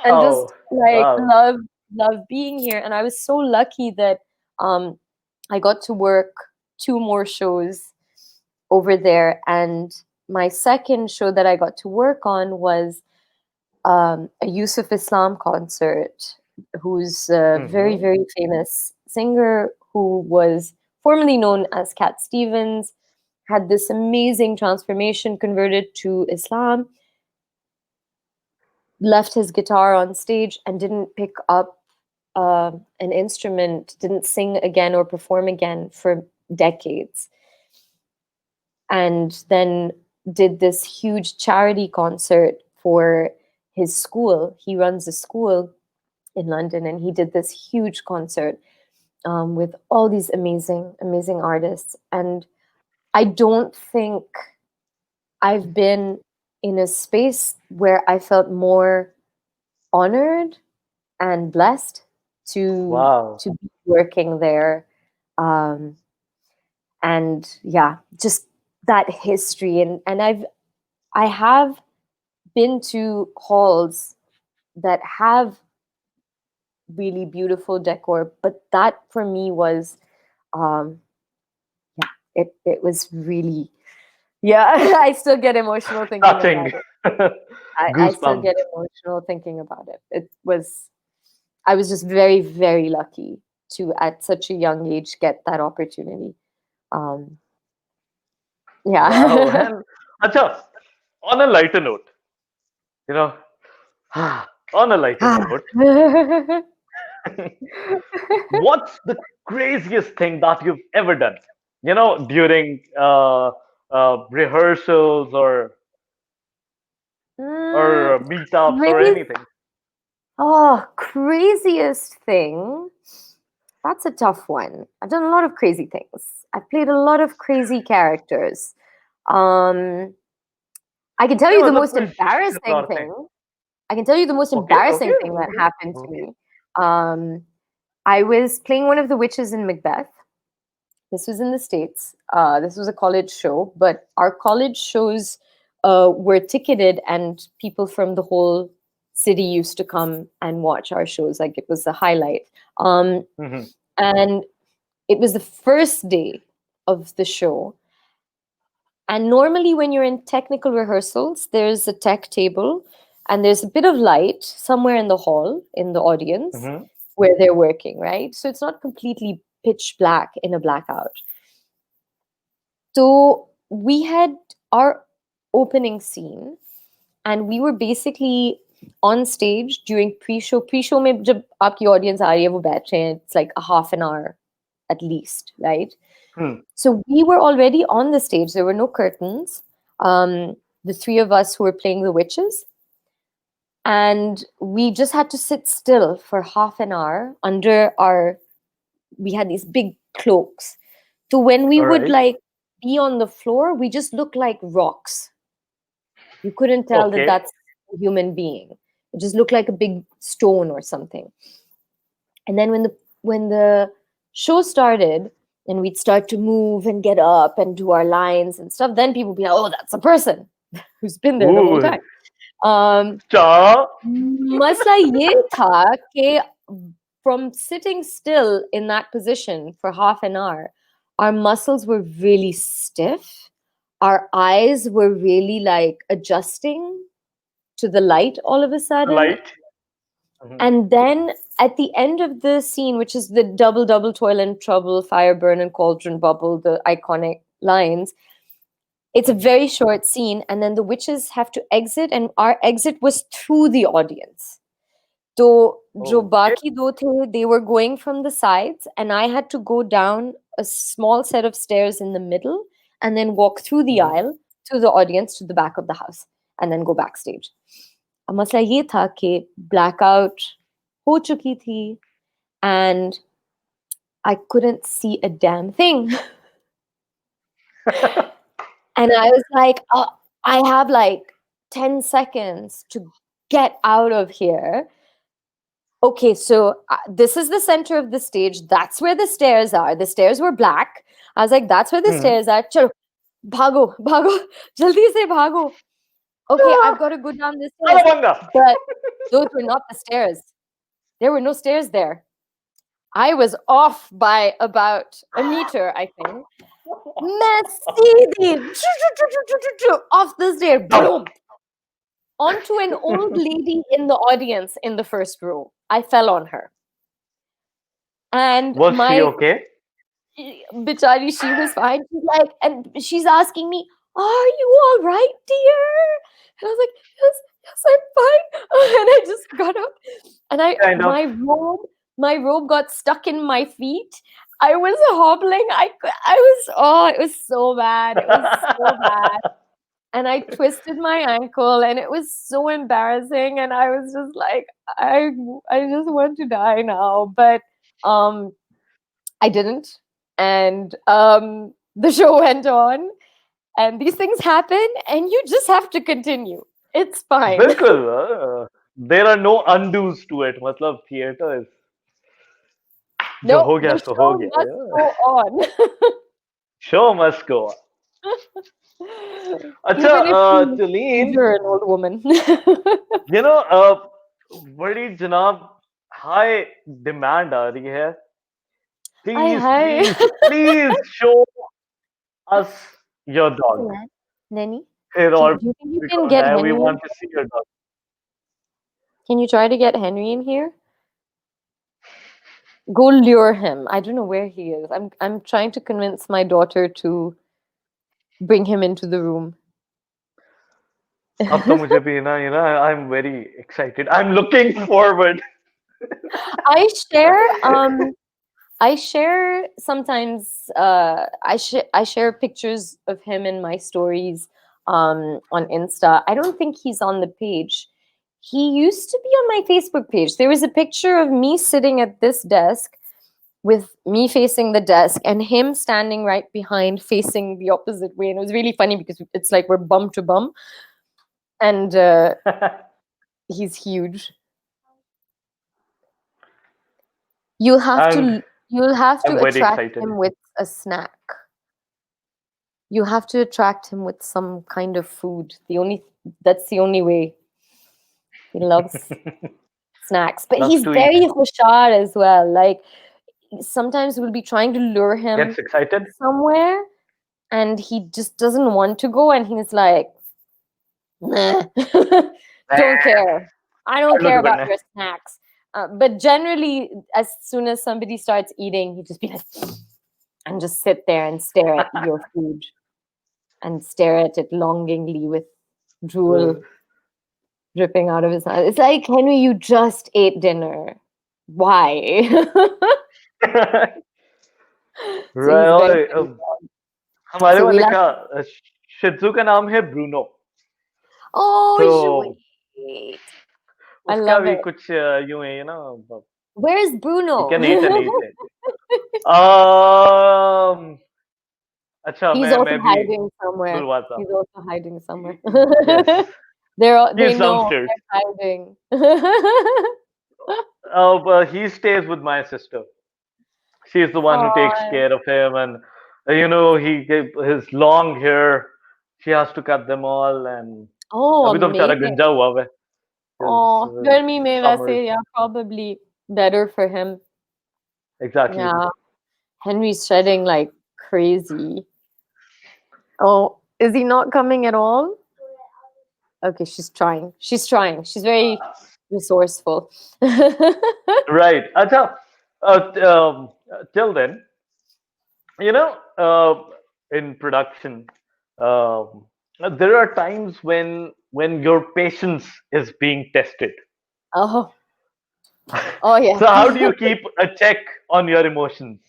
Wow. like Wow. love being here. And I was so lucky that um I got to work two more shows over there. And my second show that I got to work on was a Yusuf Islam concert, who's a very, Mhm. very famous singer who was formerly known as Cat Stevens, had this amazing transformation, converted to Islam, left his guitar on stage, and didn't pick up an instrument, didn't sing again or perform again for decades. And then did this huge charity concert for his school. He runs a school in London, and he did this huge concert with all these amazing, amazing artists. And I don't think I've been in a space where I felt more honored and blessed Wow. to be working there. Um, and yeah, just that history. And I have been to halls that have really beautiful decor, but that for me was um yeah, it was really, yeah. I still get emotional thinking Touching. about it. I still Goosebumps. get emotional thinking about it. I was just very, very lucky to at such a young age get that opportunity. um Wow. yeah. And acha, on a lighter note, you know, on a lighter note, what's the craziest thing that you've ever done? During rehearsals or Mm, meetups or crazy. anything. Oh, craziest thing. That's a tough one. I've done a lot of crazy things. I've played a lot of crazy characters. Um, I can tell Yeah, you the मतलब most कुछ embarrassing शरारतें. thing. I can tell you the most Okay, embarrassing okay, thing that okay, happened to okay. me. I was playing one of the witches in Macbeth. This was in the States. This was a college show, but our college shows were ticketed, and people from the whole city used to come and watch our shows. Like it was the highlight. Um, Mhm. and it was the first day of the show. And normally, when you're in technical rehearsals, there's a tech table and there's a bit of light somewhere in the hall in the audience Mhm. where they're working, right? So it's not completely pitch black in a blackout. So we had our opening scene, and we were basically on stage during pre-show. Pre-show में जब आपकी audience आ रही है वो बैठ रहे हैं, it's like a half an hour at least, right? Hmm. So we were already on the stage. There were no curtains. The three of us who were playing the witches, and we just had to sit still for half an hour under our. We had these big cloaks. So when we All would right. like be on the floor, we just looked like rocks. You couldn't tell that Okay. that's a human being. It just looked like a big stone or something. And then when the show started and we'd start to move and get up and do our lines and stuff, then people would be like, oh, that's a person who's been there the whole Ooh. time. Um, Cha. मसला ये था कि from sitting still in that position for half an hour, our muscles were really stiff. Our eyes were really like adjusting to the light all of a sudden. Light. Mhm. And then at the end of the scene, which is the double, double, toil and trouble, fire, burn, and cauldron bubble, the iconic lines, it's a Mhm. very short scene. And then the witches have to exit, and our exit was through the audience. So, jo Okay. baki do the, they were going from the sides, and I had to go down a small set of stairs in the middle and then walk through the Mhm. aisle to the audience to the back of the house and then go backstage. अब मसला ये था कि blackout हो चुकी थी and I couldn't see a damn thing. And I was like, I have like 10 seconds to get out of here. Okay, so this is the center of the stage. That's where the stairs are. The stairs were black. I was like, that's where the Mhm. stairs are. Chalo, bhago, bhago, jaldi se bhago. Okay, I've got to go down the stairs. Alabanga. But those were not the stairs. There were no stairs there. I was off by about a meter, I think. Messy, off the stairs, boom, onto an old lady in the audience in the first row. I fell on her. And Was she my okay? Bichari, she was fine. She's like, and she's asking me, "Are you all right, dear?" And I was like, "Yes, yes, I'm fine." And I just got up, and Kind of. my robe got stuck in my feet. I was hobbling. Oh, it was so bad. It was so bad. And I twisted my ankle, and it was so embarrassing. And I was just like, I just want to die now. But um, I didn't. And the show went on, and these things happen, and you just have to continue. It's fine. बिल्कुल. There are no undos to it. मतलब theater is जो No, हो गया the सो हो show must गया. go on. Show must go on. अच्छा, Even if Tulin, you're an old woman. you know, बड़ी जनाब high demand आ रही है. Hi, Please, hi. please, please show us your dog. Nanny, फिर और do you think you can because get है, we Henry? want to see your dog. Can you try to get Henry in here? Go lure him. I don't know where he is. I'm trying to convince my daughter to bring him into the room. अब तो मुझे भी ना, I'm very excited. I'm looking forward. I share I share sometimes I share pictures of him in my stories on Insta. I don't think he's on the page. He used to be on my Facebook page. There was a picture of me sitting at this desk with me facing the desk and him standing right behind facing the opposite way. And it was really funny because it's like we're bum to bum. And he's huge. You'll have And to I'm very attract excited. him with a snack. You have to attract him with some kind of food. That's the only way. He loves snacks, but Loves he's to eat. very hushar as well. Like sometimes we'll be trying to lure him Gets excited. somewhere, and he just doesn't want to go, and he's like, nah, don't care. I don't care about your snacks. But generally, as soon as somebody starts eating, he just be like, and just sit there and stare at your food and stare at it longingly with drool dripping out of his mouth. It's like, Henry, you just ate dinner. Why? So he's very, Right. very हमारे so we'll वाले have का to, शित्जू का नाम है Bruno. oh, तो sweet. I उसका love भी it. कुछ यूं है ना. Where is He Bruno? can eat and eat it. Um, अच्छा He's also मैं भी hiding somewhere. बुलवाता He's हूँ. also hiding somewhere. Yes, They he's know downstairs. they're hiding. Oh, but he stays with my sister. She's the one who takes Oh, care of him, and his long hair. She has to cut them all, and oh, अभी तो बेचारा amazing. गंजा हुआ है. Oh, गर्मी में Summers. वैसे, yeah, probably better for him. Exactly. Yeah, Henry's shedding like crazy. Oh, is he not coming at all? Okay, she's trying. She's trying. She's very resourceful. Right. Acha, till then, you know, in production, um, there are times when your patience is being tested. Oh, oh yeah. So how do you keep a check on your emotions?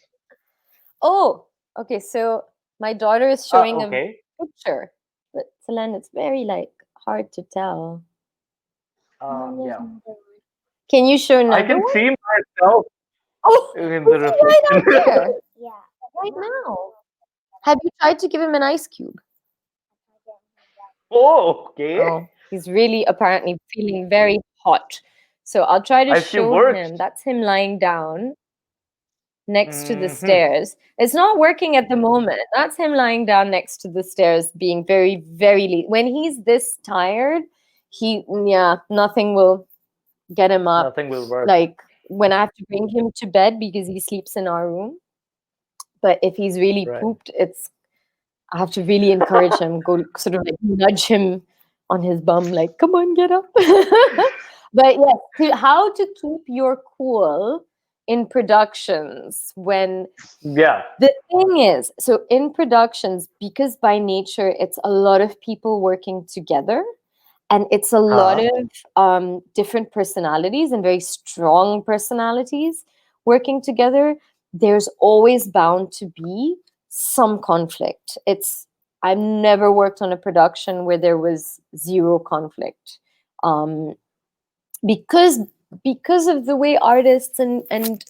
Oh, okay. So my daughter is showing a Okay. picture, but Celine, it's very like hard to tell. Yeah. Can you show I another can one? see myself Oh, in the he's right out reflection. there, right now. Have you tried to give him an ice cube? Oh, okay. Oh, he's really apparently feeling very hot. So I'll try to I see show works. him. That's him lying down next to the Hmm. stairs. It's not working at the moment. That's him lying down next to the stairs, being very, very late. When he's this tired, nothing will get him up. Nothing will work. Like when I have to bring him to bed because he sleeps in our room. But if he's really Right. pooped, I have to really encourage him, go sort of like nudge him on his bum, like, come on, get up. But yes, how to keep your cool in productions when Yeah. the thing is, so in productions, because by nature it's a lot of people working together and it's a lot of different personalities and very strong personalities working together, there's always bound to be some conflict. I've never worked on a production where there was zero conflict. Um, because of the way artists and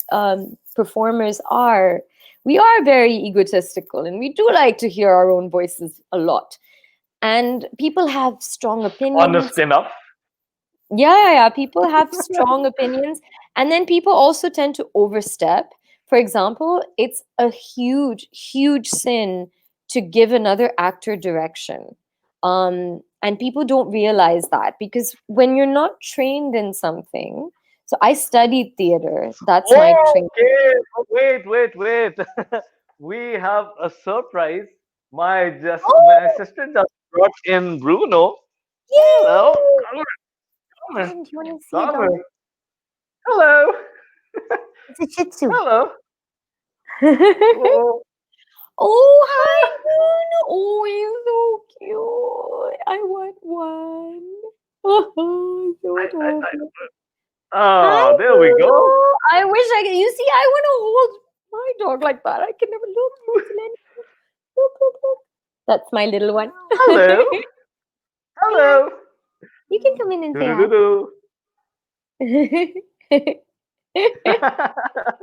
performers are, we are very egotistical and we do like to hear our own voices a lot, and people have strong Honest opinions. enough. Yeah, people have strong opinions, and then people also tend to overstep. For example, it's a huge sin to give another actor direction. And people don't realize that because when you're not trained in something, so I studied theater, that's my training. Okay. Oh, wait. We have a surprise. My Oh, sister just brought in Bruno. Hello. yay! Come here. And do you want to see a Come dog? here. Hello. It's a Shih Tzu. Hello. Oh, Oh, hi, Bruno. Oh, he's so cute. I want one. Oh, so adorable. Hi, there we Bruno. go. I wish I could. You see, I want to hold my dog like that. I can never look. Look. That's my little one. Hello. Hi. Hello. You can come in and say hi. Doo-doo-doo-doo.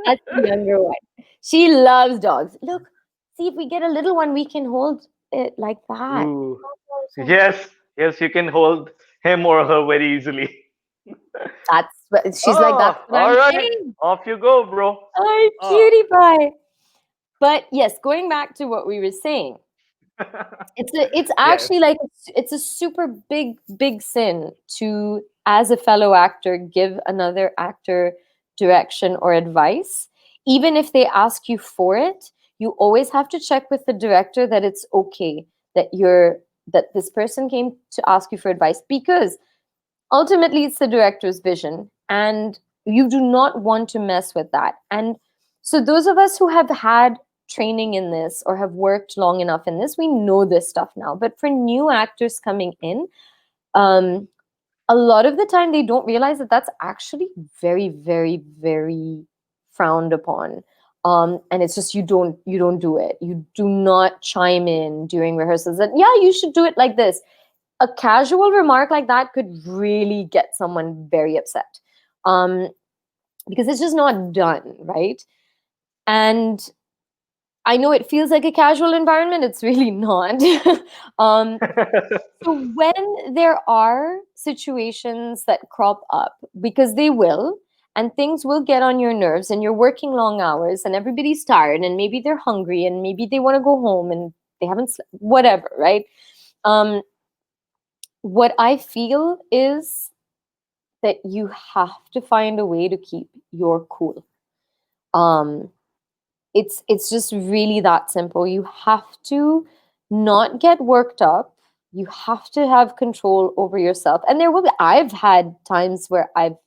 That's the younger one. She loves dogs. Look, see if we get a little one, we can hold it like that. Ooh. Yes, yes, you can hold him or her very easily. She's like, Oh, that's what all I'm right. saying. Off you go, bro. Hi, Oh. cutie pie. But yes, going back to what we were saying, it's Yes. actually like it's a super big sin to, as a fellow actor, give another actor direction or advice. Even if they ask you for it, you always have to check with the director that it's okay that this person came to ask you for advice, because ultimately it's the director's vision and you do not want to mess with that. And so those of us who have had training in this or have worked long enough in this, we know this stuff now. But for new actors coming in, um, a lot of the time they don't realize that that's actually very frowned upon. And it's just you don't do it. You do not chime in during rehearsals that, yeah, you should do it like this. A casual remark like that could really get someone very upset, because it's just not done right. And I know it feels like a casual environment, it's really not. um, so when there are situations that crop up, because they will, and things will get on your nerves, and you're working long hours, and everybody's tired, and maybe they're hungry, and maybe they want to go home, and they haven't slept, whatever, right? um, what I feel is that you have to find a way to keep your cool. Um, it's just really that simple. You have to not get worked up. You have to have control over yourself. And there will be, I've had times where I've,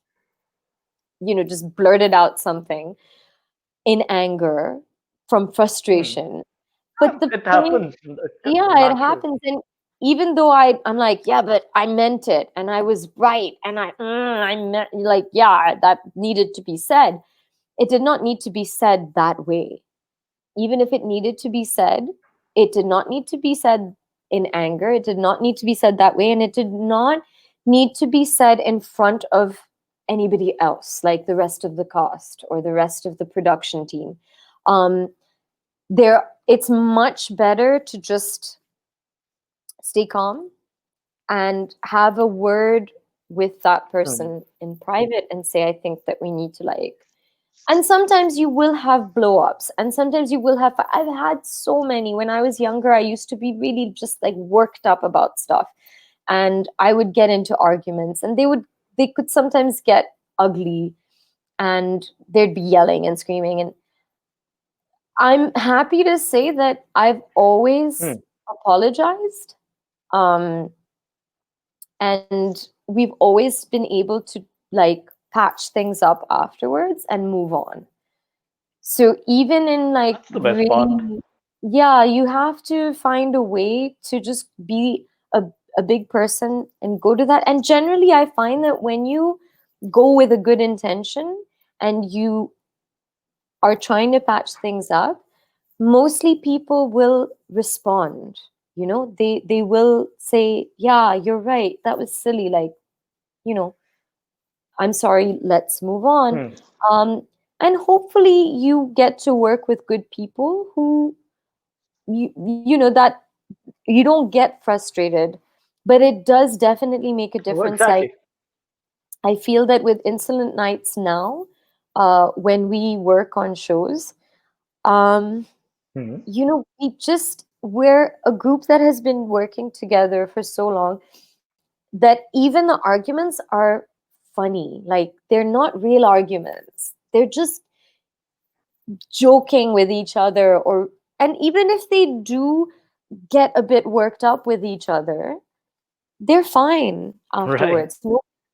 just blurted out something in anger from Hmm. frustration. But the It point, happens. It's yeah, it natural. happens. And even though I'm like, yeah, but I meant it and I was right. And I meant, like, yeah, that needed to be said. It did not need to be said that way. Even if it needed to be said, it did not need to be said in anger. It did not need to be said that way. And it did not need to be said in front of anybody else, like the rest of the cast or the rest of the production team. Um, it's much better to just stay calm and have a word with that Hmm. person in private and say, I think that we need to, like, and sometimes you will have blow ups, and sometimes you will have, I've had so many. When I was younger, I used to be really just like worked up about stuff, and I would get into arguments, and they could sometimes get ugly, and there'd be yelling and screaming. And I'm happy to say that I've always Hmm. apologized. Um, and we've always been able to, like, patch things up afterwards and move on. So even in, like, That's the best part. really, yeah, you have to find a way to just be a big person and go to that. And generally I find that when you go with a good intention and you are trying to patch things up, mostly people will respond. They will say, yeah, you're right, that was silly, like, you know I'm sorry, let's move on. Hmm. um, and hopefully you get to work with good people who, that you don't get frustrated. But it does definitely make a Well, difference. Like, exactly. I feel that with Insolent Nights now, when we work on shows, um, Hmm. we're a group that has been working together for so long that even the arguments are funny. Like, they're not real arguments. They're just joking with each other, and even if they do get a bit worked up with each other, they're fine Right. afterwards.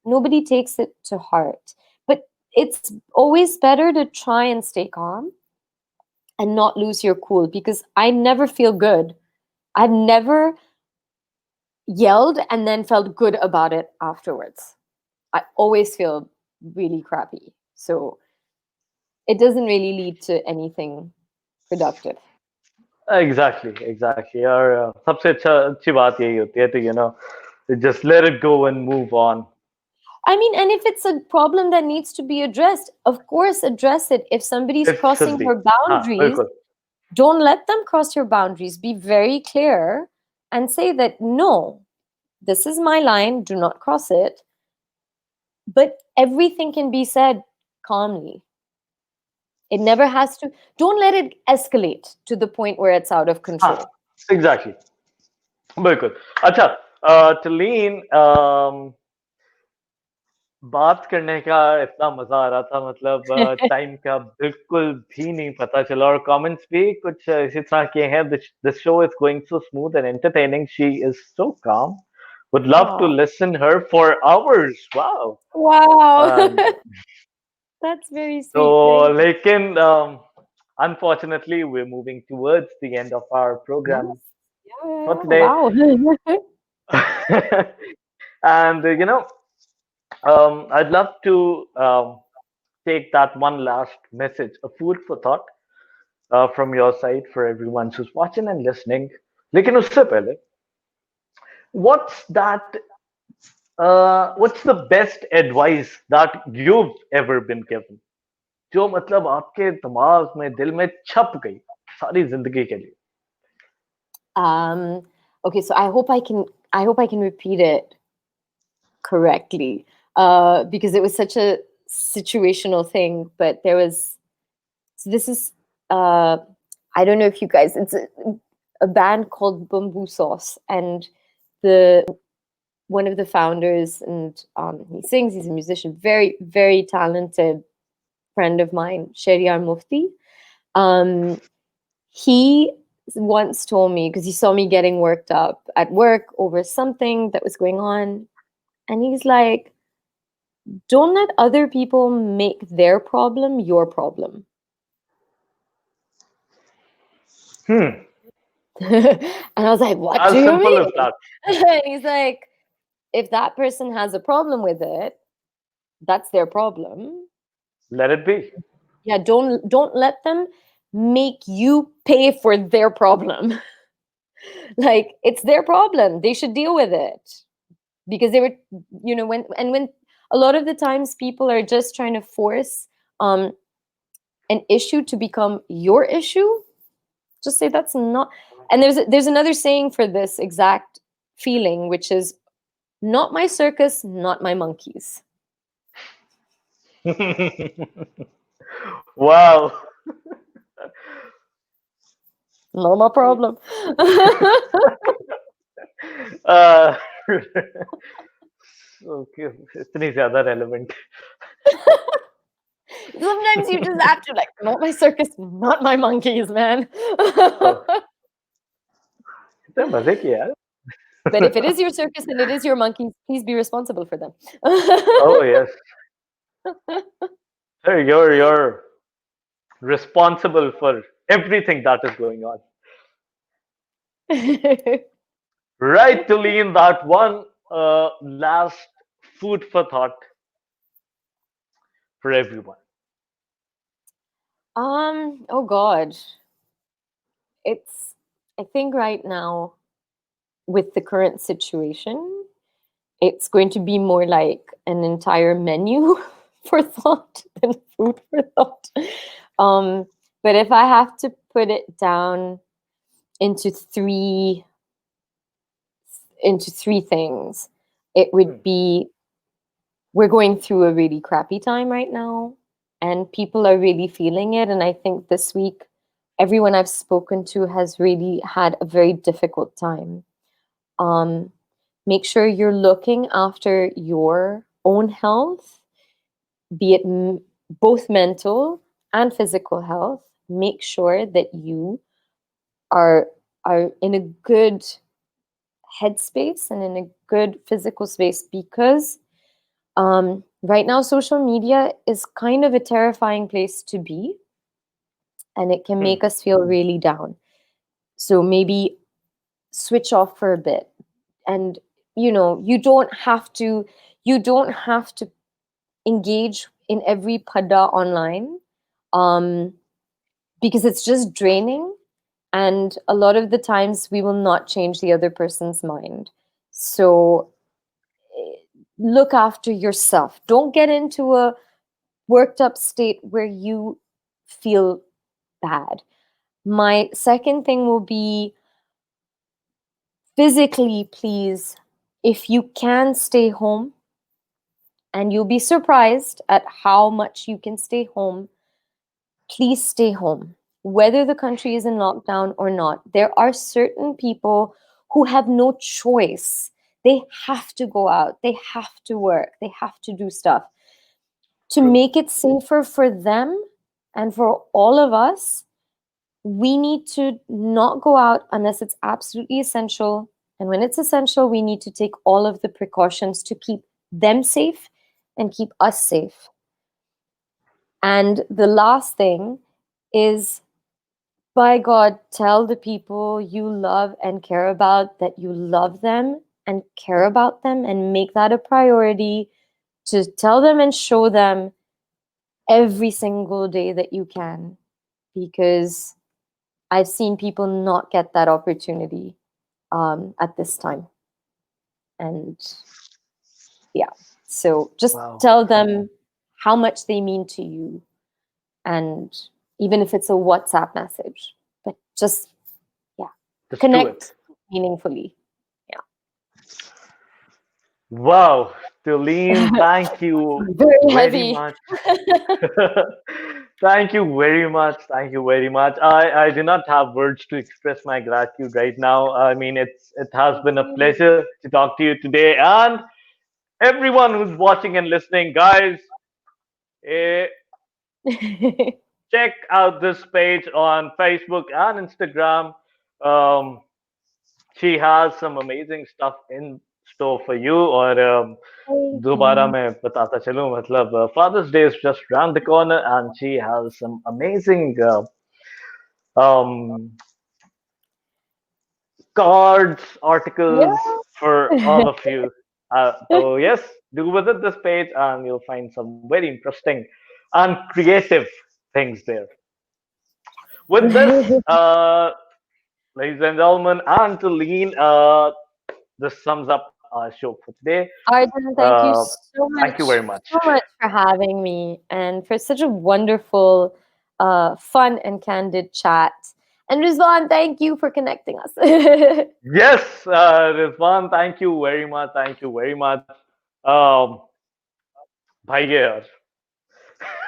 Nobody takes it to heart. But it's always better to try and stay calm and not lose your cool, because I never feel good. I've never yelled and then felt good about it afterwards. I always feel really crappy. So it doesn't really lead to anything productive. Exactly, exactly. और सबसे अच्छी बात यही होती है तो Just let it go and move on. I mean, and if it's a problem that needs to be addressed, of course, address it. If somebody's It should crossing be. your boundaries, Bilkul. don't let them cross your boundaries. Be very clear and say that, no, this is my line, do not cross it. But everything can be said calmly. It never has to. Don't let it escalate to the point where it's out of हाँ, control. Exactly बिल्कुल अच्छा टलीन बात करने का इतना मजा आ रहा था मतलब टाइम का बिल्कुल भी नहीं पता चला और कमेंट्स भी कुछ इसी तरह के हैं this show is going so smooth and entertaining she is so काम would love to Oh, listen her for hours wow wow. and That's very so sweet. Thank you. lekin unfortunately we're moving towards the end of our Yes. program Yeah, yeah, for yeah. today Wow. and I'd love to take that one last message, a food for thought from your side for everyone who's watching and listening. लेकिन उससे पहले, what's that? What's the best advice that you've ever been given? जो मतलब आपके दिमाग में दिल में छप गई सारी जिंदगी के लिए. Okay, so I hope I can repeat it correctly. Because it was such a situational thing, but there was, so this is I don't know if you guys, it's a band called Bamboo Sauce, and the one of the founders, and he sings, he's a musician, very, very talented friend of mine, Shariar Mufti. He once told me, because he saw me getting worked up at work over something that was going on, and he's like, don't let other people make their problem your problem. Hmm. And I was like, what do As you simple as mean? that. And he's like, if that person has a problem with it, that's their problem. Let it be. Yeah, don't let them make you pay for their problem. Like, it's their problem. They should deal with it. Because they were, when a lot of the times people are just trying to force um an issue to become your issue, just say that's not. And there's another saying for this exact feeling, which is, not my circus, not my monkeys. Wow. Not my problem. Uh, okay, इतनी ज्यादा relevant. Sometimes you just have to, like, not my circus, not my monkeys, man. Oh, इतने मजे की यार. But if it is your circus and it is your monkeys, please be responsible for them. Oh yes, sir, you're responsible for everything that is going on. Right, Tulin, that one last food for thought for everyone. Oh God. It's, I think right now, with the current situation, it's going to be more like an entire menu for thought than food for thought. But if I have to put it down into three things, it would be, we're going through a really crappy time right now, and people are really feeling it. And I think this week, everyone I've spoken to has really had a very difficult time. Make sure you're looking after your own health, be it both mental and physical health. Make sure that you are in a good headspace and in a good physical space, because right now social media is kind of a terrifying place to be, and it can make us feel really down. So maybe switch off for a bit. And you don't have to engage in every pada online, um, because it's just draining, and a lot of the times we will not change the other person's mind. So look after yourself. Don't get into a worked up state where you feel bad. My second thing will be physically, please, if you can stay home, and you'll be surprised at how much you can stay home, please stay home. Whether the country is in lockdown or not, there are certain people who have no choice. They have to go out, they have to work, they have to do stuff. To True. make it safer for them and for all of us, we need to not go out unless it's absolutely essential. And when it's essential, we need to take all of the precautions to keep them safe and keep us safe. And the last thing is, by God, tell the people you love and care about that you love them and care about them, and make that a priority to tell them and show them every single day that you can. Because I've seen people not get that opportunity at this time. And yeah, so just Wow. tell them how much they mean to you. And even if it's a WhatsApp message, but just, yeah, Just do it. connect meaningfully. Yeah. Wow. Tulin, thank you Very very heavy. much. Thank you very much. Thank you very much. I do not have words to express my gratitude right now. I mean, it has Thank been a you. pleasure to talk to you today. And everyone who's watching and listening, guys, eh, check out this page on Facebook and Instagram. Um, she has some amazing stuff in store for you. और Thank दोबारा you. मैं बताता चलूं मतलब Father's Day is just around the corner and she has some amazing um, cards, articles for Yeah. all of you. So yes, do visit this page and you'll find some very interesting and creative things there. With this, ladies and gentlemen, and to lean, this sums up our show for today. Arden, Uh, thank you very much. so much for having me and for such a wonderful, fun and candid chat. And Rizwan, thank you for connecting us. Yes, Rizwan, thank you very much. Thank you very much. Um, bhai yaar.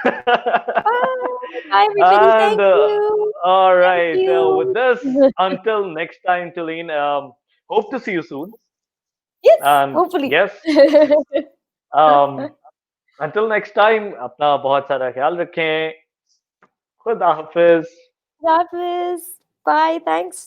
Bye. Bye, everybody. And Thank you. all Thank right, with you. this, until next time, Tulin, hope to see you soon. Yes, And hopefully. yes, um, until next time, अपना बहुत सारा ख्याल रखें. खुदा हाफिज. Hafiz. Bye. Thanks.